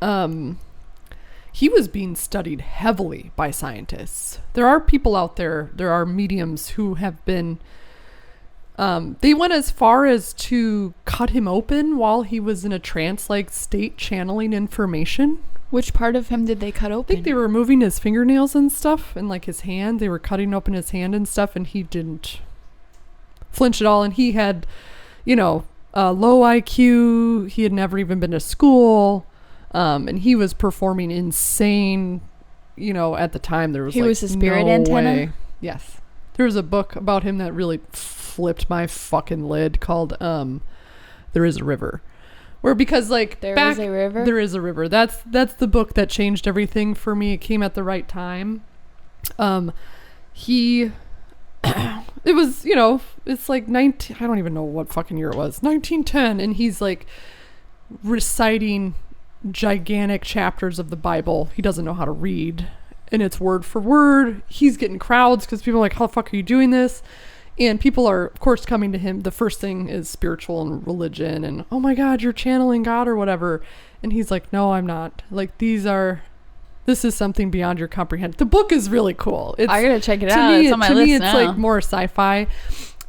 He was being studied heavily by scientists. There are people out there, there are mediums who have been, they went as far as to cut him open while he was in a trance-like state channeling information. Which part of him did they cut I open? think they were removing his fingernails and stuff, and like his hand. They were cutting open his hand and stuff, and he didn't flinch at all. And he had, low IQ. He had never even been to school, and he was performing insane. At the time there was He like was a spirit no antenna? way. Yes, there was a book about him that really flipped my fucking lid called "There Is a River." Where because like There back, Is a River? There Is a River. That's the book that changed everything for me. It came at the right time. It was, it's like 19, I don't even know what fucking year it was. 1910, and he's like reciting gigantic chapters of the Bible. He doesn't know how to read, and it's word for word. He's getting crowds because people are like, how the fuck are you doing this? And people are, of course, coming to him. The first thing is spiritual and religion and, oh my God, you're channeling God or whatever. And he's like, no, I'm not. Like, this is something beyond your comprehension. The book is really cool. I gotta check it out. It's on my list it's now. like more sci-fi.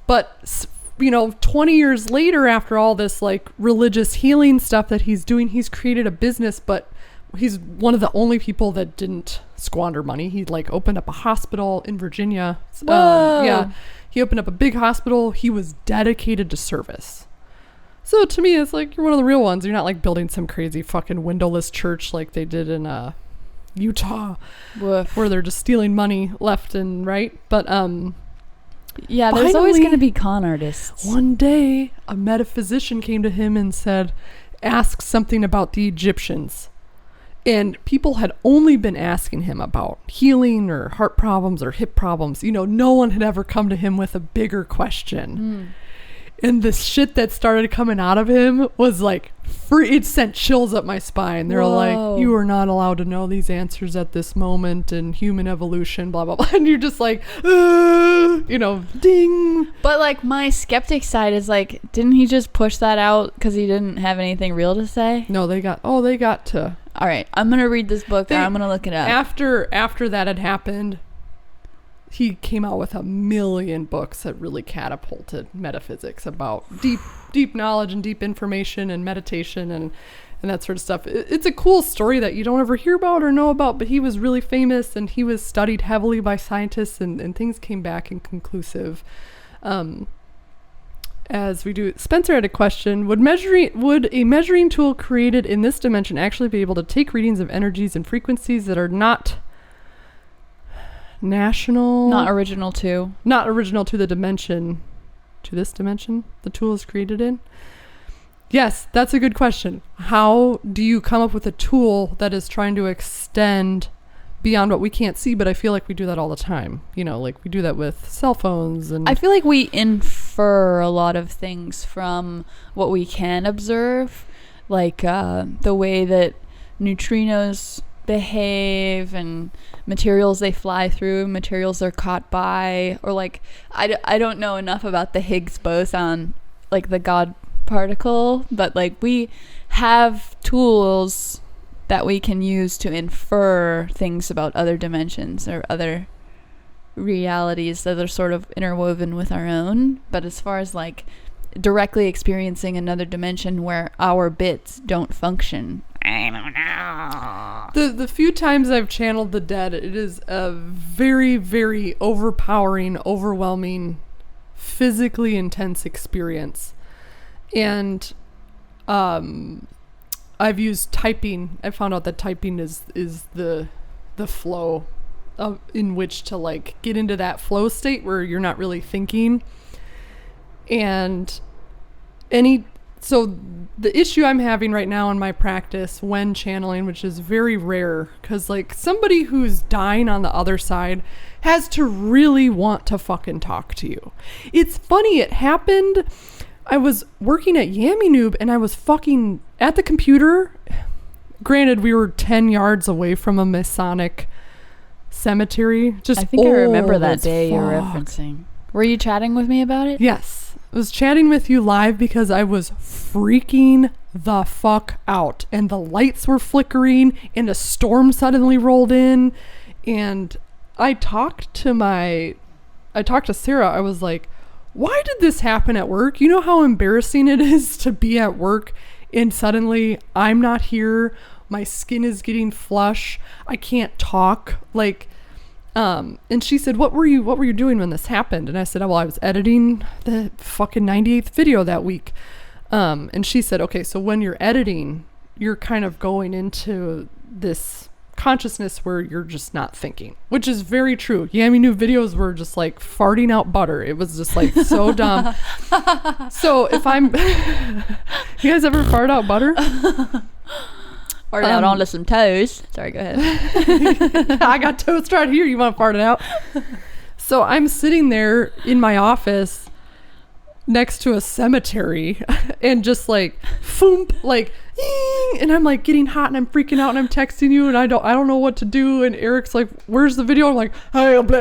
But, 20 years later, after all this like religious healing stuff that he's doing, he's created a business, but he's one of the only people that didn't squander money. He like opened up a hospital in Virginia. Whoa. Yeah. He opened up a big hospital. He was dedicated to service. So to me, it's like, you're one of the real ones. You're not like building some crazy fucking windowless church like they did in Utah, Woof. where they're just stealing money left and right. But Yeah, there's always finally, going to be con artists. one day, a metaphysician came to him and said, ask something about the Egyptians. And people had only been asking him about healing or heart problems or hip problems. No one had ever come to him with a bigger question. And the shit that started coming out of him was like free. It sent chills up my spine. They were like, you are not allowed to know these answers at this moment in human evolution, blah, blah, blah. And you're just like, ding. But like my skeptic side is like, didn't he just push that out because he didn't have anything real to say? No, they got to. All right, I'm going to read this book or I'm going to look it up. After that had happened, he came out with 1 million books that really catapulted metaphysics about deep knowledge and deep information and meditation and that sort of stuff. It's a cool story that you don't ever hear about or know about, but he was really famous and he was studied heavily by scientists and things came back inconclusive. As we do, Spencer had a question. Would a measuring tool created in this dimension actually be able to take readings of energies and frequencies that are not not original to the dimension, to this dimension the tool is created in? Yes, that's a good question. How do you come up with a tool that is trying to extend beyond what we can't see? But I feel like we do that all the time. Like we do that with cell phones. And I feel like we infer a lot of things from what we can observe, like the way that neutrinos behave and materials they fly through, materials they're caught by, or like I don't know enough about the Higgs boson, like the God particle, but like we have tools that we can use to infer things about other dimensions or other realities that are sort of interwoven with our own. But as far as like directly experiencing another dimension where our bits don't function, I don't know. The few times I've channeled the dead, it is a very, very overpowering, overwhelming, physically intense experience. And I've used typing. I found out that typing is the flow in which to like get into that flow state where you're not really thinking. And so the issue I'm having right now in my practice when channeling, which is very rare, because like somebody who's dying on the other side has to really want to fucking talk to you. It's funny, it happened. I was working at Yummy Noob and I was fucking at the computer. Granted, we were 10 yards away from a Masonic cemetery. Just I think I remember that day fuck. you're referencing. Were you chatting with me about it? Yes. I was chatting with you live because I was freaking the fuck out. And the lights were flickering and a storm suddenly rolled in. And I talked to Sarah. I was like, why did this happen at work? You know how embarrassing it is to be at work and suddenly I'm not here. My skin is getting flush. I can't talk. Like, and she said, what were you doing when this happened? And I said, well, I was editing the fucking 98th video that week. And she said, okay, so when you're editing, you're kind of going into this consciousness where you're just not thinking, which is very true. Yummy New videos were just like farting out butter. It was just like so dumb. So if I'm, you guys ever fart out butter? Fart out onto some toast. Sorry, go ahead. I got toast right here. You want to fart it out? So I'm sitting there in my office next to a cemetery and just like foomp, like, and I'm like getting hot and I'm freaking out and I'm texting you and I don't know what to do. And Eric's like, where's the video? I'm like, hey, and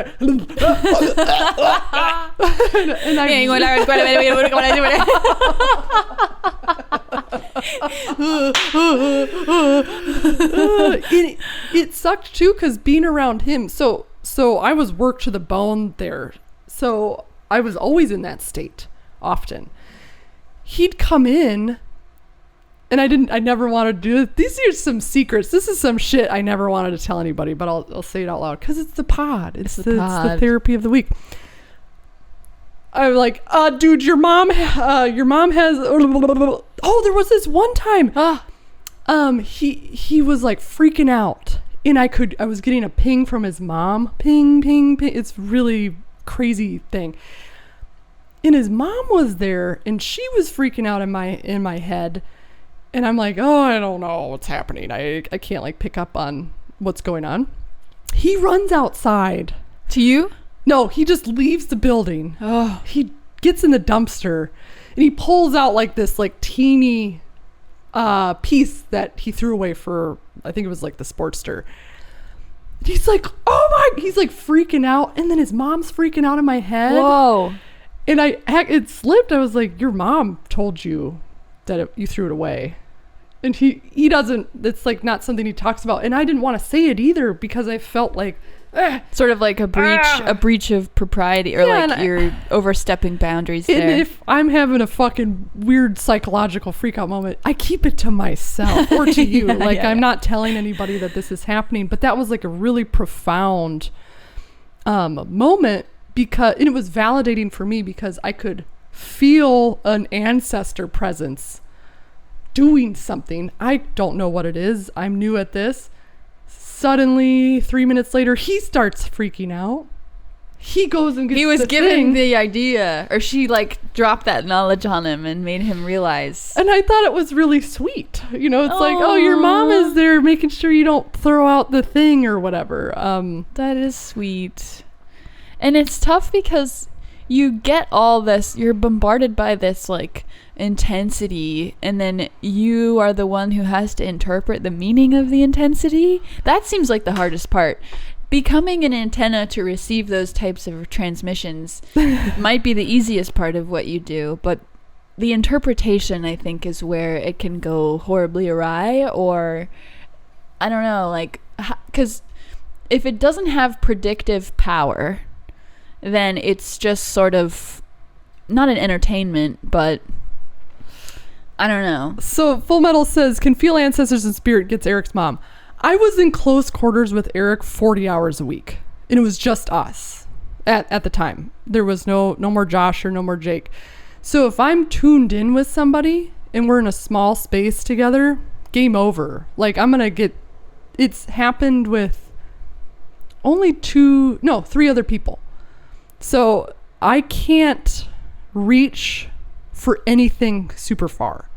it sucked too because being around him, so I was worked to the bone there, so I was always in that state often. He'd come in and I never wanted to do it. These are some secrets. This is some shit I never wanted to tell anybody, but I'll say it out loud because it's the pod. It's the therapy of the week. I'm like, dude, your mom has, oh, there was this one time, he was like freaking out and I was getting a ping from his mom. Ping, ping, ping. It's really crazy thing. And his mom was there and she was freaking out in my head. And I'm like, oh, I don't know what's happening. I can't like pick up on what's going on. He runs outside. To you? No, he just leaves the building. Oh. He gets in the dumpster and he pulls out like this like teeny piece that he threw away for, I think it was like the Sportster. He's like, he's like freaking out. And then his mom's freaking out in my head. Whoa. And it slipped. I was like, your mom told you that you threw it away. And he doesn't, it's like not something he talks about. And I didn't want to say it either because I felt like, sort of like a breach of propriety, or like you're overstepping boundaries there. And if I'm having a fucking weird psychological freak out moment, I keep it to myself or to you. I'm not telling anybody that this is happening. But that was like a really profound moment and it was validating for me because I could feel an ancestor presence doing something. I don't know what it is. I'm new at this. Suddenly, 3 minutes later, he starts freaking out. He goes and gets He was the given thing. the idea, or she like dropped that knowledge on him and made him realize. And I thought it was really sweet. You know, it's like, oh, your mom is there making sure you don't throw out the thing or whatever. That is sweet. And it's tough because you get all this, you're bombarded by this like intensity, and then you are the one who has to interpret the meaning of the intensity. That seems like the hardest part. Becoming an antenna to receive those types of transmissions might be the easiest part of what you do, but the interpretation, I think, is where it can go horribly awry, or I don't know, like, because if it doesn't have predictive power, then it's just sort of not an entertainment, but I don't know. So Full Metal says, can feel ancestors in spirit, gets Eric's mom. I was in close quarters with Eric 40 hours a week, and it was just us at the time. There was no more Josh or no more Jake. So if I'm tuned in with somebody and we're in a small space together, game over. Like, I'm gonna get, it's happened with only 3 other people. So I can't reach for anything super far.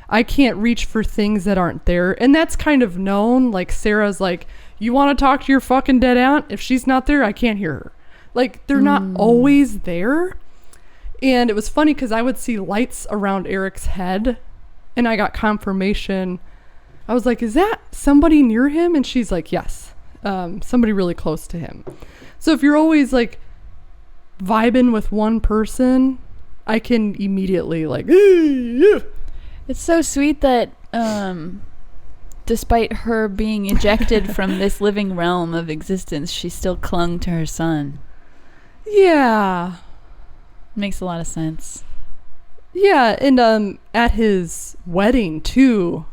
I can't reach for things that aren't there. And that's kind of known. Like, Sarah's like, you want to talk to your fucking dead aunt? If she's not there, I can't hear her. Like, they're not always there. And it was funny because I would see lights around Eric's head, and I got confirmation. I was like, is that somebody near him? And she's like, yes, somebody really close to him. So if you're always like vibing with one person, I can immediately like, It's so sweet that despite her being ejected from this living realm of existence, she still clung to her son. Yeah. Makes a lot of sense. Yeah, and at his wedding too.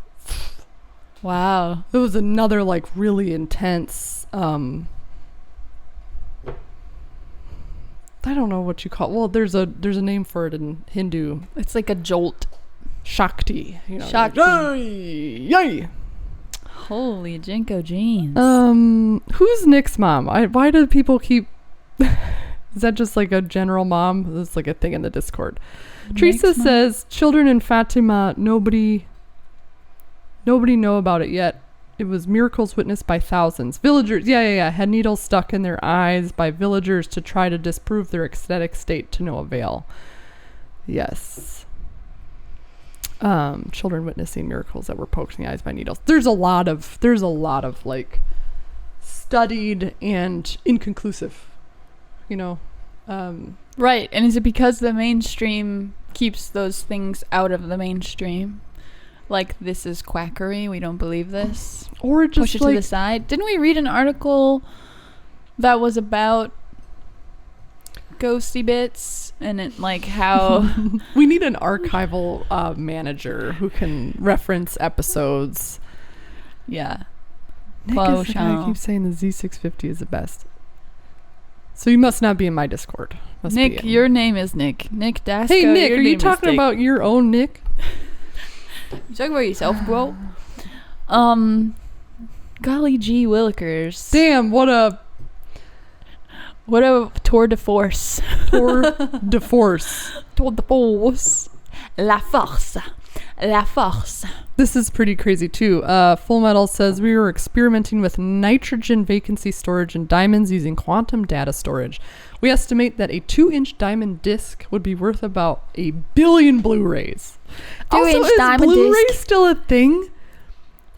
Wow. It was another like really intense I don't know what you call it. Well, there's a name for it in Hindu. It's like a jolt. Shakti. You know, Shakti. Like, yay! Holy Jinko jeans. Who's Nick's mom? Why do people keep... Is that just like a general mom? That's like a thing in the Discord. Teresa says, children in Fatima, nobody know about it yet. It was miracles witnessed by thousands. Villagers, had needles stuck in their eyes by villagers to try to disprove their ecstatic state to no avail. Yes. Children witnessing miracles that were poked in the eyes by needles. There's a lot of like studied and inconclusive, Right. And is it because the mainstream keeps those things out of the mainstream? Like, this is quackery, we don't believe this? Or it just push it to the side? Didn't we read an article that was about ghosty bits and it, like, how we need an archival manager who can reference episodes. Yeah. Nick is the guy who keeps saying the Z650 is the best. So you must not be in my Discord. Nick, your name is Nick. Nick Dasco. Hey, Nick, are you talking about your own Nick? You talking about yourself, bro? Golly gee willikers. Damn, what a tour de force. Tour de force. Tour de force. La force. La force. This is pretty crazy too. Full Metal says we were experimenting with nitrogen vacancy storage in diamonds using quantum data storage. We estimate that a 2-inch diamond disc would be worth about 1 billion Blu-rays. 2-inch diamond Blu-ray disc still a thing?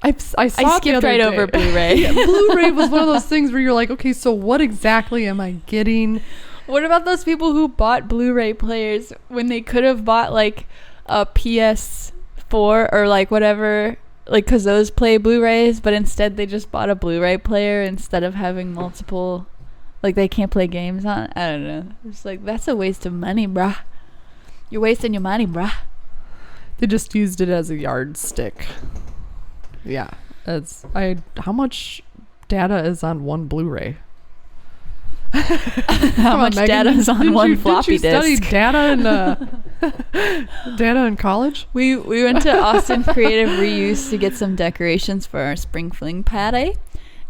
I skipped right over Blu-ray. Yeah, Blu-ray was one of those things where you're like, okay, so what exactly am I getting? What about those people who bought Blu-ray players when they could have bought like a PS4 or like whatever, like, because those play Blu-rays, but instead they just bought a Blu-ray player instead of having multiple, like, they can't play games on it? I don't know. It's like, that's a waste of money, bruh. You're wasting your money, bruh. They just used it as a yardstick. Yeah. How much data is on one Blu-ray? How much data is on one floppy disk? Did you study data in college? We went to Austin Creative Reuse to get some decorations for our spring fling party,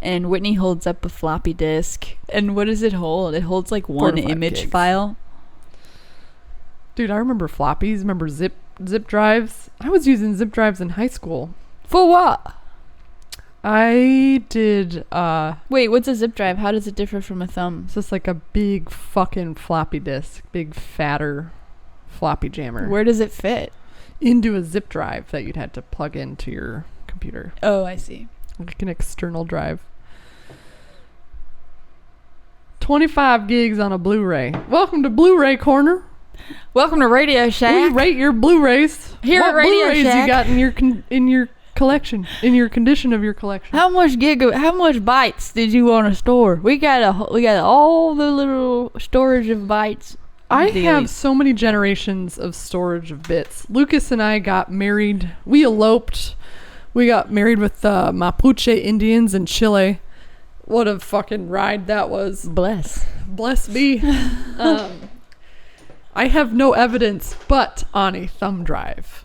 and Whitney holds up a floppy disk. And what does it hold? It holds like one image file. Dude, I remember floppies. Remember zip drives? I was using zip drives in high school. For what? I did Wait, what's a zip drive? How does it differ from a thumb? It's just like a big fucking floppy disk, big fatter floppy jammer. Where does it fit? Into a zip drive that you'd had to plug into your computer. Oh, I see. Like an external drive. 25 gigs on a Blu-ray. Welcome to Blu-ray Corner. Welcome to Radio Shack. We rate your Blu-rays. Here what at Radio Blu-rays Shack. you got in your collection, in your condition of your collection. How much bytes did you want to store? We got all the little storage of bytes. I have so many generations of storage of bits. Lucas and I got married. We eloped. We got married with the Mapuche Indians in Chile. What a fucking ride that was. Bless me. I have no evidence but on a thumb drive.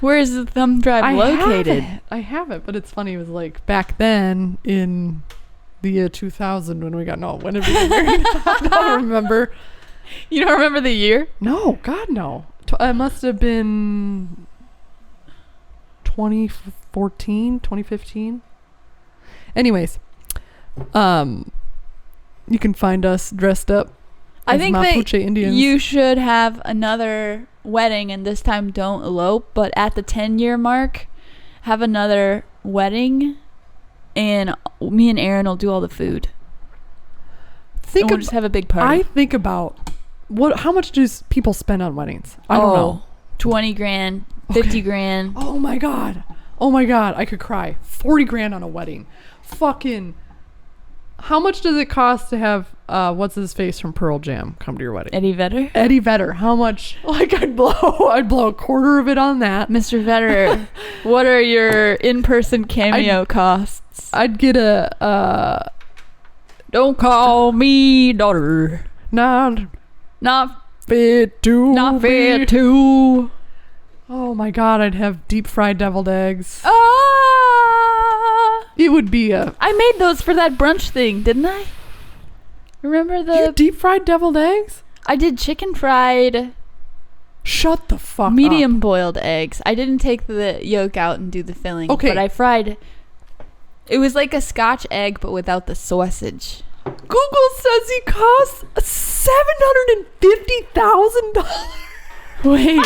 Where is the thumb drive located? I have it, but it's funny. It was like back then in the year 2000 when we got when did we get married? I don't remember. You don't remember the year? No, God no. It must have been 2014, 2015. Anyways, you can find us dressed up I as think Mapuche that Indians. You should have another wedding, and this time don't elope, but at the 10-year mark, have another wedding, and me and Aaron will do all the food. We'll just have a big party. I think about how much do people spend on weddings? I don't know. 20 grand, 50 grand. Oh my god, I could cry. 40 grand on a wedding. Fucking. How much does it cost to have what's his face from Pearl Jam come to your wedding? Eddie Vedder. How much? Like I'd blow a quarter of it on that. Mr. Vedder, what are your in-person cameo costs? I'd get a don't call me daughter. Not fit to be. Oh my god, I'd have deep fried deviled eggs. It would be I made those for that brunch thing, didn't I? Remember You deep fried deviled eggs? I did chicken fried. Shut the fuck medium up. boiled eggs. I didn't take the yolk out and do the filling. Okay. But I fried. It was like a Scotch egg, but without the sausage. Google says he costs $750,000. Wait.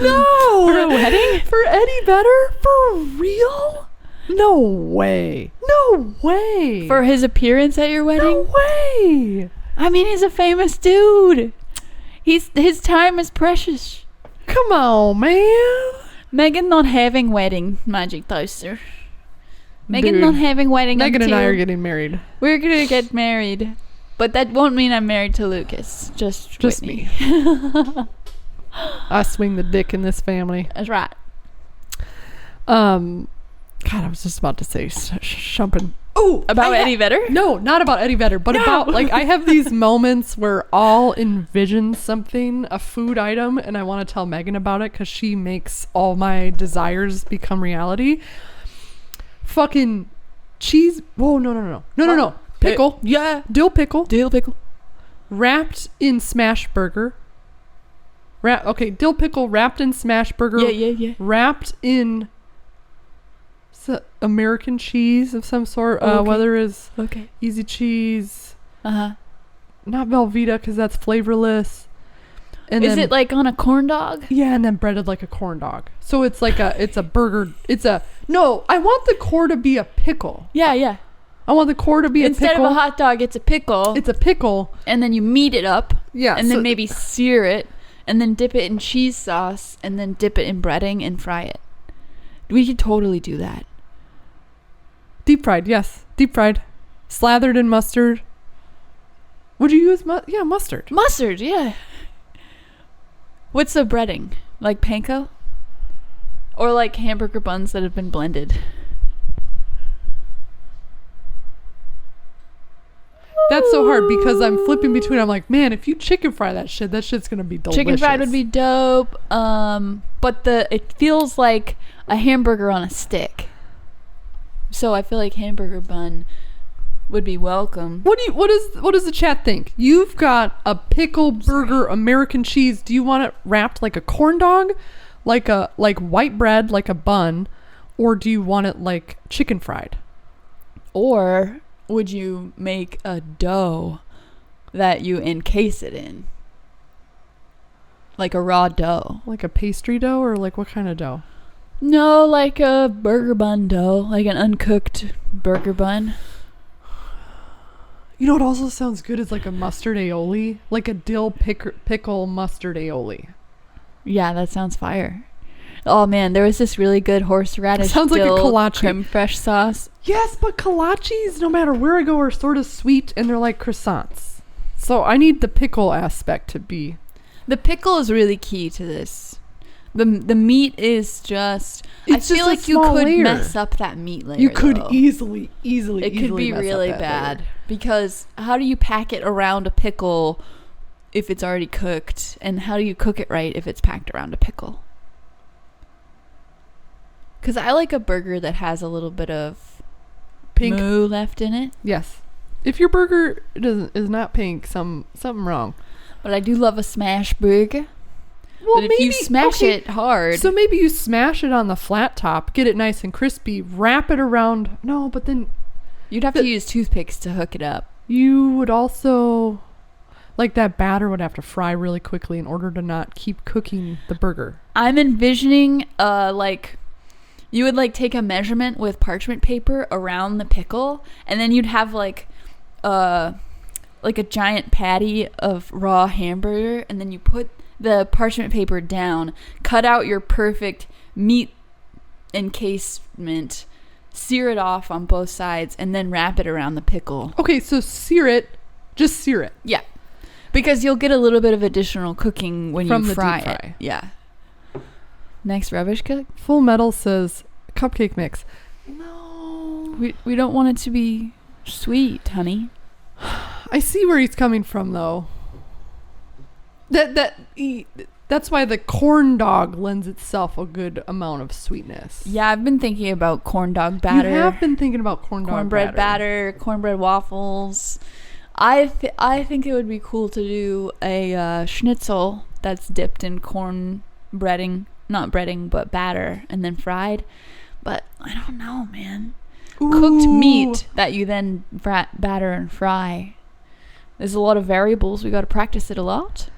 No. For a wedding? For Eddie Vedder? For real? No way. For his appearance at your wedding? No way. I mean, he's a famous dude. His time is precious. Come on, man. Megan not having wedding, Magic Toaster. Megan Dude, not having wedding. Megan and I are getting married. We're gonna get married, but that won't mean I'm married to Lucas. Just Whitney. Me. I swing the dick in this family. That's right. God, I was just about to say shumping. Oh, about Eddie Vedder? No, not about Eddie Vedder, but about like I have these moments where I'll envision something, a food item, and I want to tell Megan about it because she makes all my desires become reality. Fucking cheese. Whoa, no. Pickle. Yeah. Dill pickle. Wrapped in smash burger. Dill pickle wrapped in smash burger. Yeah. Wrapped in American cheese of some sort. Okay. Whether it's okay. easy cheese. Not Velveeta because that's flavorless. And is it like on a corn dog? Yeah, and then breaded like a corn dog. So it's like it's a burger. No, I want the core to be a pickle. Yeah. I want the core to be a pickle. Instead of a hot dog, it's a pickle. It's a pickle. And then you meat it up. Yeah. And then maybe sear it. And then dip it in cheese sauce. And then dip it in breading and fry it. We could totally do that. Deep fried, yes. Deep fried. Slathered in mustard. Would you use mustard? Mustard, yeah. What's the breading? Like panko? Or like hamburger buns that have been blended? That's so hard because I'm flipping between. I'm like, man, if you chicken fry that shit's gonna be delicious. Chicken fried would be dope. But it feels like a hamburger on a stick. So I feel like hamburger bun would be welcome. What does the chat think? You've got a pickle burger American cheese. Do you want it wrapped like a corn dog, like white bread, like a bun, or do you want it like chicken fried? Or would you make a dough that you encase it in? Like a raw dough. Like a pastry dough or like what kind of dough? No, like a burger bun dough, like an uncooked burger bun. You know what also sounds good is like a mustard aioli, like a dill pickle mustard aioli. Yeah, that sounds fire. Oh man, there was this really good horseradish Sounds like a dill kolache. creme fraiche sauce. Yes, but kolaches, no matter where I go, are sort of sweet and they're like croissants. So I need the pickle aspect to be. The pickle is really key to this. The meat is just. It's I feel just a like you small could layer. mess up that meat layer. You could though. easily It could be mess up really that bad layer. because how do you pack it around a pickle if it's already cooked, and how do you cook it right if it's packed around a pickle? Because I like a burger that has a little bit of Pink. moo left in it. Yes. If your burger is not pink, something wrong. But I do love a smash burger. Well, But if you smash it hard, So maybe you smash it on the flat top, get it nice and crispy, wrap it around. No, but then you'd have to use toothpicks to hook it up. you would also, like that batter would have to fry really quickly in order to not keep cooking the burger. I'm envisioning like you would like take a measurement with parchment paper around the pickle, and then you'd have like a giant patty of raw hamburger, and then you put the parchment paper down, cut out your perfect meat encasement, sear it off on both sides, and then wrap it around the pickle. Okay, so sear it. Just sear it. Yeah. Because you'll get a little bit of additional cooking when From you the fry deep it. fry. Yeah. Next rubbish cook? Full Metal says cupcake mix. No. We don't want it to be sweet, honey. I see where he's coming from, though. That's why the corn dog lends itself a good amount of sweetness. Yeah, I've been thinking about corn dog batter. You have been thinking about cornbread batter, cornbread waffles. I think it would be cool to do a schnitzel that's dipped in corn breading, not breading, but batter, and then fried. But I don't know, man. Cooked Ooh. meat that you then batter and fry. There's a lot of variables. We got to practice it a lot.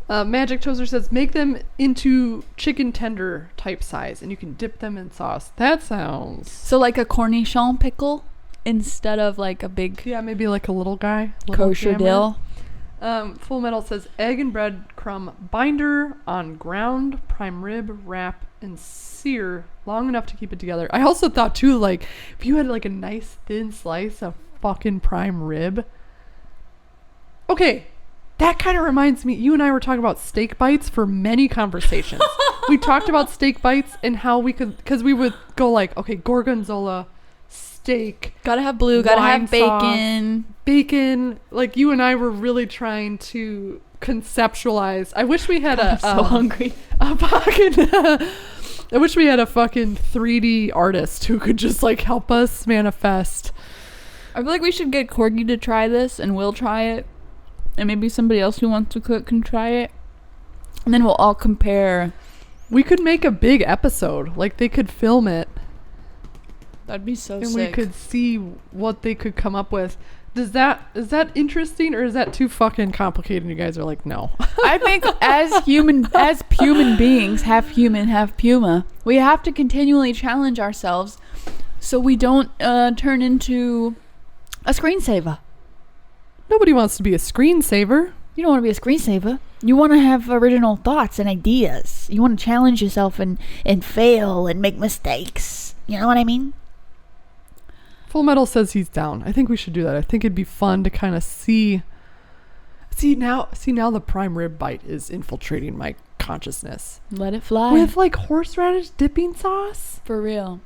Magic Toaster says make them into chicken tender type size, and you can dip them in sauce. That sounds... So like a cornichon pickle instead of like a big Yeah, maybe like a little guy. Little kosher jammer. dill. Full Metal says egg and bread crumb binder on ground prime rib, wrap, and sear long enough to keep it together. I also thought too, like, if you had like a nice thin slice of fucking prime rib. Okay, that kind of reminds me, you and I were talking about steak bites for many conversations. We talked about steak bites and how we could, because we would go like, okay, gorgonzola, steak, Gotta have blue, gotta wine have bacon. bacon. Like, you and I were really trying to conceptualize. I wish we had I'm so hungry. a fucking I wish we had a fucking 3D artist who could just like help us manifest. I feel like we should get Corgi to try this, and we'll try it, and maybe somebody else who wants to cook can try it, and then we'll all compare. We could make a big episode. Like, they could film it That'd be so and sick. we could see what they could come up with. Is that interesting, or is that too fucking complicated and you guys are like, no? I think as human beings, half human, half puma, we have to continually challenge ourselves so we don't turn into a screensaver. Nobody wants to be a screensaver. You don't want to be a screensaver. You want to have original thoughts and ideas. You want to challenge yourself and fail and make mistakes. You know what I mean? Full Metal says he's down. I think we should do that. I think it'd be fun to kind of see now the prime rib bite is infiltrating my consciousness. Let it fly. With like horseradish dipping sauce. For real.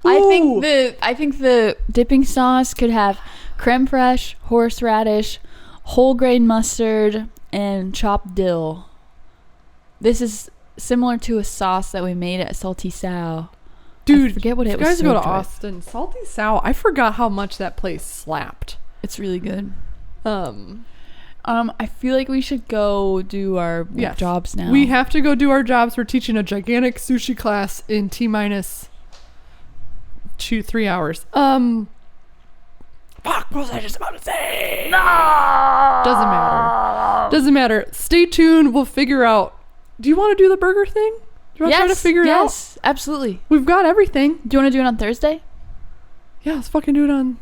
Ooh. I think the dipping sauce could have creme fraiche, horseradish, whole grain mustard, and chopped dill. This is similar to a sauce that we made at Salty Sow. Dude, I forget what if it you was. guys go to served with. Austin, Salty Sow, I forgot how much that place slapped. It's really good. I I feel like we should go do our Yes. jobs now. We have to go do our jobs. We're teaching a gigantic sushi class in T-minus 3 hours. Fuck, what was I just about to say? No! Doesn't matter. Stay tuned. We'll figure out. Do you want to do the burger thing? Do you want to try to figure it out? Yes, absolutely. We've got everything. Do you want to do it on Thursday? Yeah, let's fucking do it on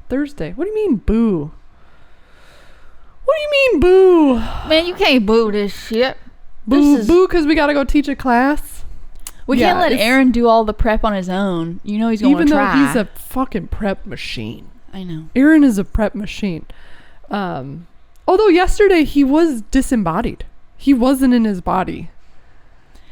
Thursday. What do you mean, boo? What do you mean, boo? Man, you can't boo this shit. Boo, because we got to go teach a class. We can't let Aaron do all the prep on his own. You know he's going to try. Even though he's a fucking prep machine. I know. Aaron is a prep machine. Although yesterday he was disembodied. He wasn't in his body.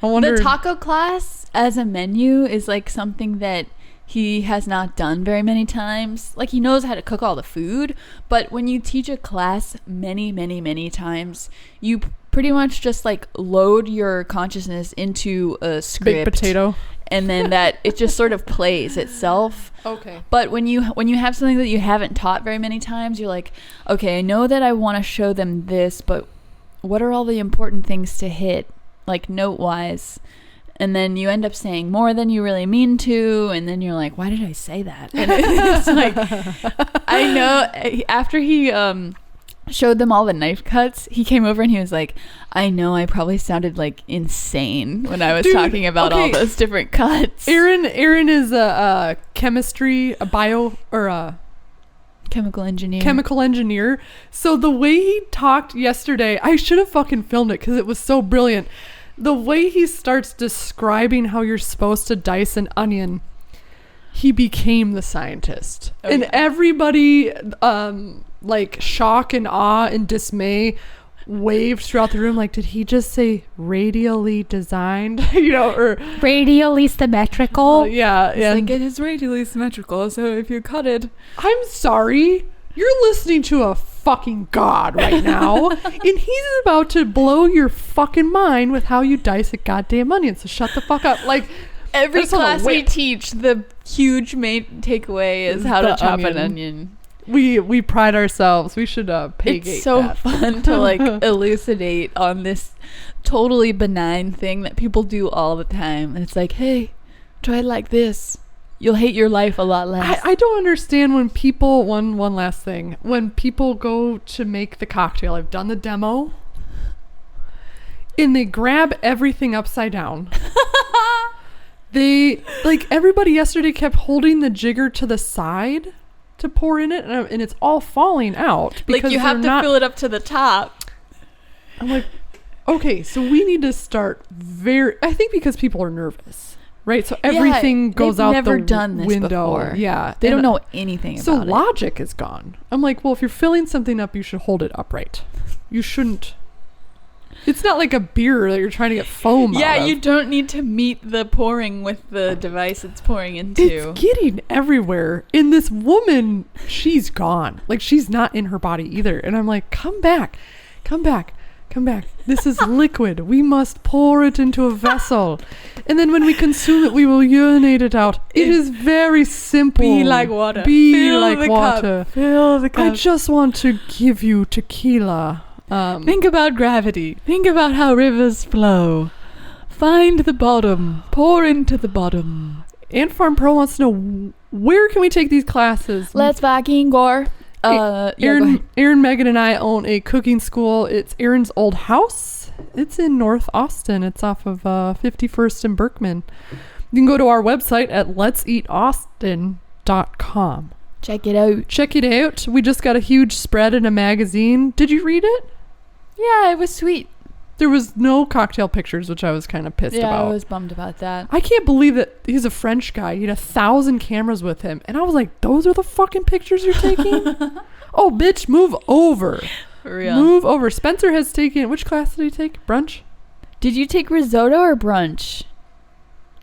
I wonder. The taco class as a menu is like something that he has not done very many times. Like, he knows how to cook all the food, but when you teach a class many, many, many times, you pretty much just like load your consciousness into a script. Baked potato. And then that it just sort of plays itself. Okay. But when you have something that you haven't taught very many times, you're like, okay, I know that I want to show them this, but what are all the important things to hit, like note-wise? And then you end up saying more than you really mean to, and then you're like, why did I say that? And it's like, I know, after he showed them all the knife cuts, he came over and he was like, I know I probably sounded like insane when I was talking about all those different cuts. Aaron is a chemistry, a bio, or a chemical engineer. So the way he talked yesterday, I should have fucking filmed it because it was so brilliant. The way he starts describing how you're supposed to dice an onion, he became the scientist. Oh, and yeah. Everybody, like, shock and awe and dismay waved throughout the room. Like, did he just say radially designed? Or Radially symmetrical. yeah. Like, it is radially symmetrical, so if you cut it... I'm sorry. You're listening to a fucking god right now, and he's about to blow your fucking mind with how you dice a goddamn onion. So shut the fuck up. Like, every class we teach, the huge main takeaway is how to chop an onion. We pride ourselves. We should pay gate It's so that. fun to like elucidate on this totally benign thing that people do all the time, and it's like, hey, try it like this. You'll hate your life a lot less. I don't understand when people, one last thing, when people go to make the cocktail. I've done the demo, and they grab everything upside down. They, like, everybody yesterday kept holding the jigger to the side to pour in it, and it's all falling out. Like, you have to fill it up to the top. I'm like, okay, so we need to start I think because people are nervous. Right, so everything goes out the window. They've never done this before. Yeah, they don't know anything about it. So logic is gone. I'm like, well, if you're filling something up, you should hold it upright. You shouldn't. It's not like a beer that you're trying to get foam out of. You don't need to meet the pouring with the device it's pouring into. It's getting everywhere. And this woman, she's gone. Like, she's not in her body either. And I'm like, come back. This is liquid. We must pour it into a vessel. And then when we consume it, we will urinate it out. It is very simple. Be like water. Fill the cup. I cup. just want to give you tequila. Think about gravity. Think about how rivers flow. Find the bottom. Pour into the bottom. Ant Farm Pro wants to know, where can we take these classes? Let's fucking go. Aaron, Megan, and I own a cooking school. It's Aaron's old house. It's in North Austin. It's off of 51st and Berkman. You can go to our website at letseataustin.com. Check it out. We just got a huge spread in a magazine. Did you read it? Yeah, it was sweet. There was no cocktail pictures, which I was kind of pissed about. Yeah, I was bummed about that. I can't believe that he's a French guy. He had 1,000 cameras with him. And I was like, those are the fucking pictures you're taking? Oh, bitch, move over. For real. Move over. Spencer has taken, which class did he take? Brunch? Did you take risotto or brunch?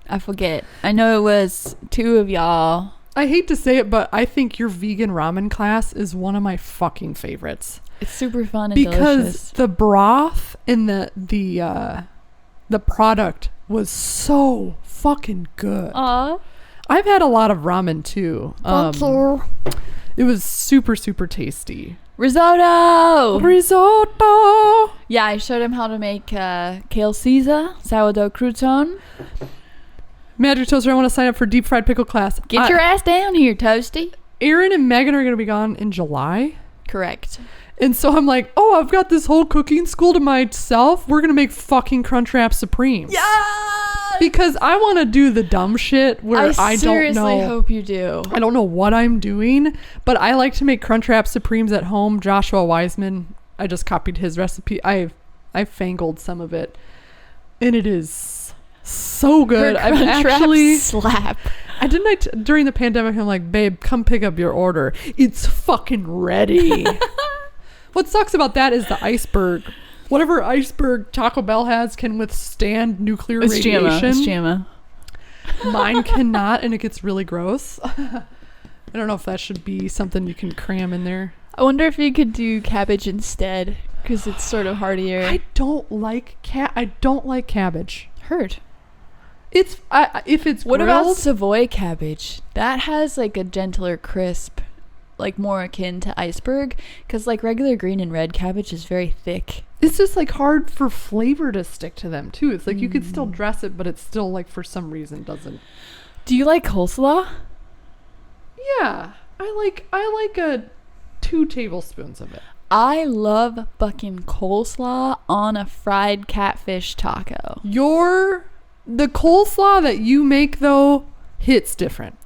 I forget. I know it was two of y'all. I hate to say it, but I think your vegan ramen class is one of my fucking favorites. It's super fun and because delicious. The broth and the product was so fucking good. Aw. I've had a lot of ramen too. Thank you. It was super, super tasty. Risotto! Yeah, I showed him how to make kale Caesar, sourdough crouton. Magic Toaster, I want to sign up for deep fried pickle class. Get your ass down here, Toasty. Aaron and Megan are going to be gone in July. Correct. And so I'm like, oh, I've got this whole cooking school to myself. We're going to make fucking Crunchwrap Supremes. Yeah! Because I want to do the dumb shit where I don't know. I seriously hope you do. I don't know what I'm doing, but I like to make Crunchwrap Supremes at home. Joshua Wiseman, I just copied his recipe. I I fangled some of it, and it is so good. Her I've Crunchwrap actually slap. during the pandemic. I'm like, babe, come pick up your order. It's fucking ready. What sucks about that is the iceberg. Whatever iceberg Taco Bell has can withstand nuclear radiation. It's Gemma. Mine cannot, and it gets really gross. I don't know if that should be something you can cram in there. I wonder if you could do cabbage instead, because it's sort of heartier. I don't like cabbage. Heard. It's if it's What grilled, about Savoy cabbage? That has like a gentler crisp, like more akin to iceberg, because like regular green and red cabbage is very thick. it's just like hard for flavor to stick to them too. It's like you could still dress it, but it's still like for some reason doesn't. Do you like coleslaw? Yeah, I like a 2 tablespoons of it. I love fucking coleslaw on a fried catfish taco. The coleslaw that you make though hits different.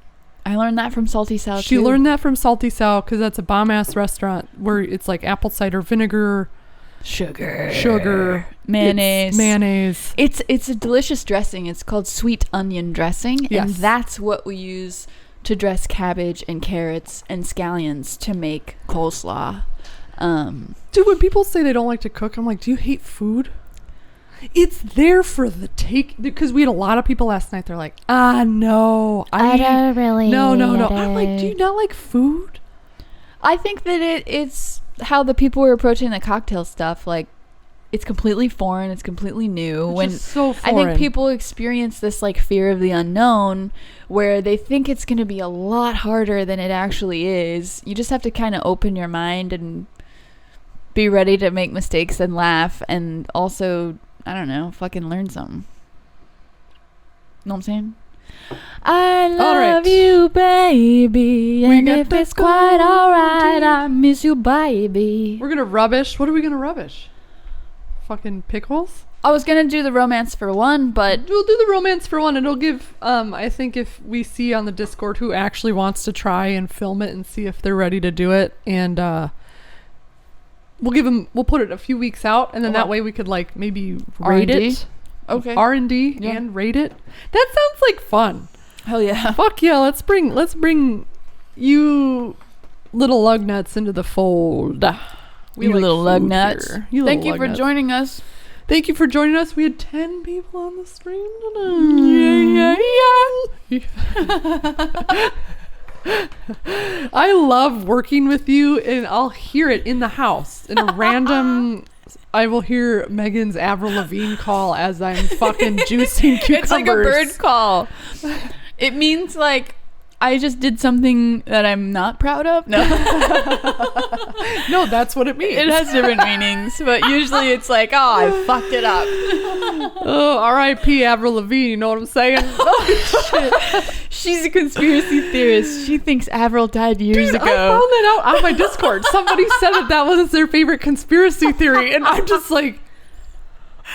I learned that from Salty Sow She too. learned that from Salty Sow because that's a bomb ass restaurant where it's like apple cider vinegar, sugar, mayonnaise. It's It's a delicious dressing. It's called sweet onion dressing, Yes. and that's what we use to dress cabbage and carrots and scallions to make coleslaw. Dude, when people say they don't like to cook, I'm like, do you hate food? It's there for the take, because we had a lot of people last night. They're like, no, I don't really no. eat I'm like, do you not like food? I think that it's how the people were approaching the cocktail stuff. Like, it's completely foreign. It's completely new. It's just so I foreign. think people experience this like fear of the unknown, where they think it's going to be a lot harder than it actually is. You just have to kind of open your mind and be ready to make mistakes and laugh, and also, I don't know, fucking learn something. Know what I'm saying? I love you, baby, and got if the it's quite golden alright, I miss you, baby. We're gonna rubbish. What are we gonna rubbish? Fucking pickles? I was gonna do the romance for one, but We'll do the romance for one. It'll give, I think if we see on the Discord who actually wants to try and film it and see if they're ready to do it, and we'll put it a few weeks out, and then that way we could like maybe rate R&D? it. Okay. R&D Yeah. and rate it. That sounds like fun. hell yeah. Fuck yeah, let's bring you little lug nuts into the fold. We You like little lug food nuts. here. Thank you lug for nuts. joining us. Thank you for joining us. We had 10 people on the stream today. Yeah. I love working with you, and I'll hear it in the house in a random. I will hear Megan's Avril Lavigne call as I'm fucking juicing cucumbers. It's like a bird call. It means like I just did something that I'm not proud of. No. No, that's what it means. It has different meanings, but usually it's like, oh, I fucked it up. Oh, R.I.P. Avril Lavigne. You know what I'm saying? Oh, shit. She's a conspiracy theorist. She thinks Avril died years Dude, ago. I found that out on my Discord. Somebody said that was their favorite conspiracy theory, and I'm just like,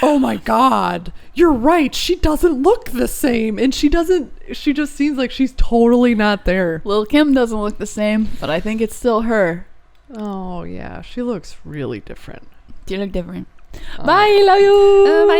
oh my god, you're right. She doesn't look the same, and she just seems like she's totally not there. Lil' Kim doesn't look the same, but I think it's still her. Oh yeah, she looks really different. You look different. Bye, love you. Bye.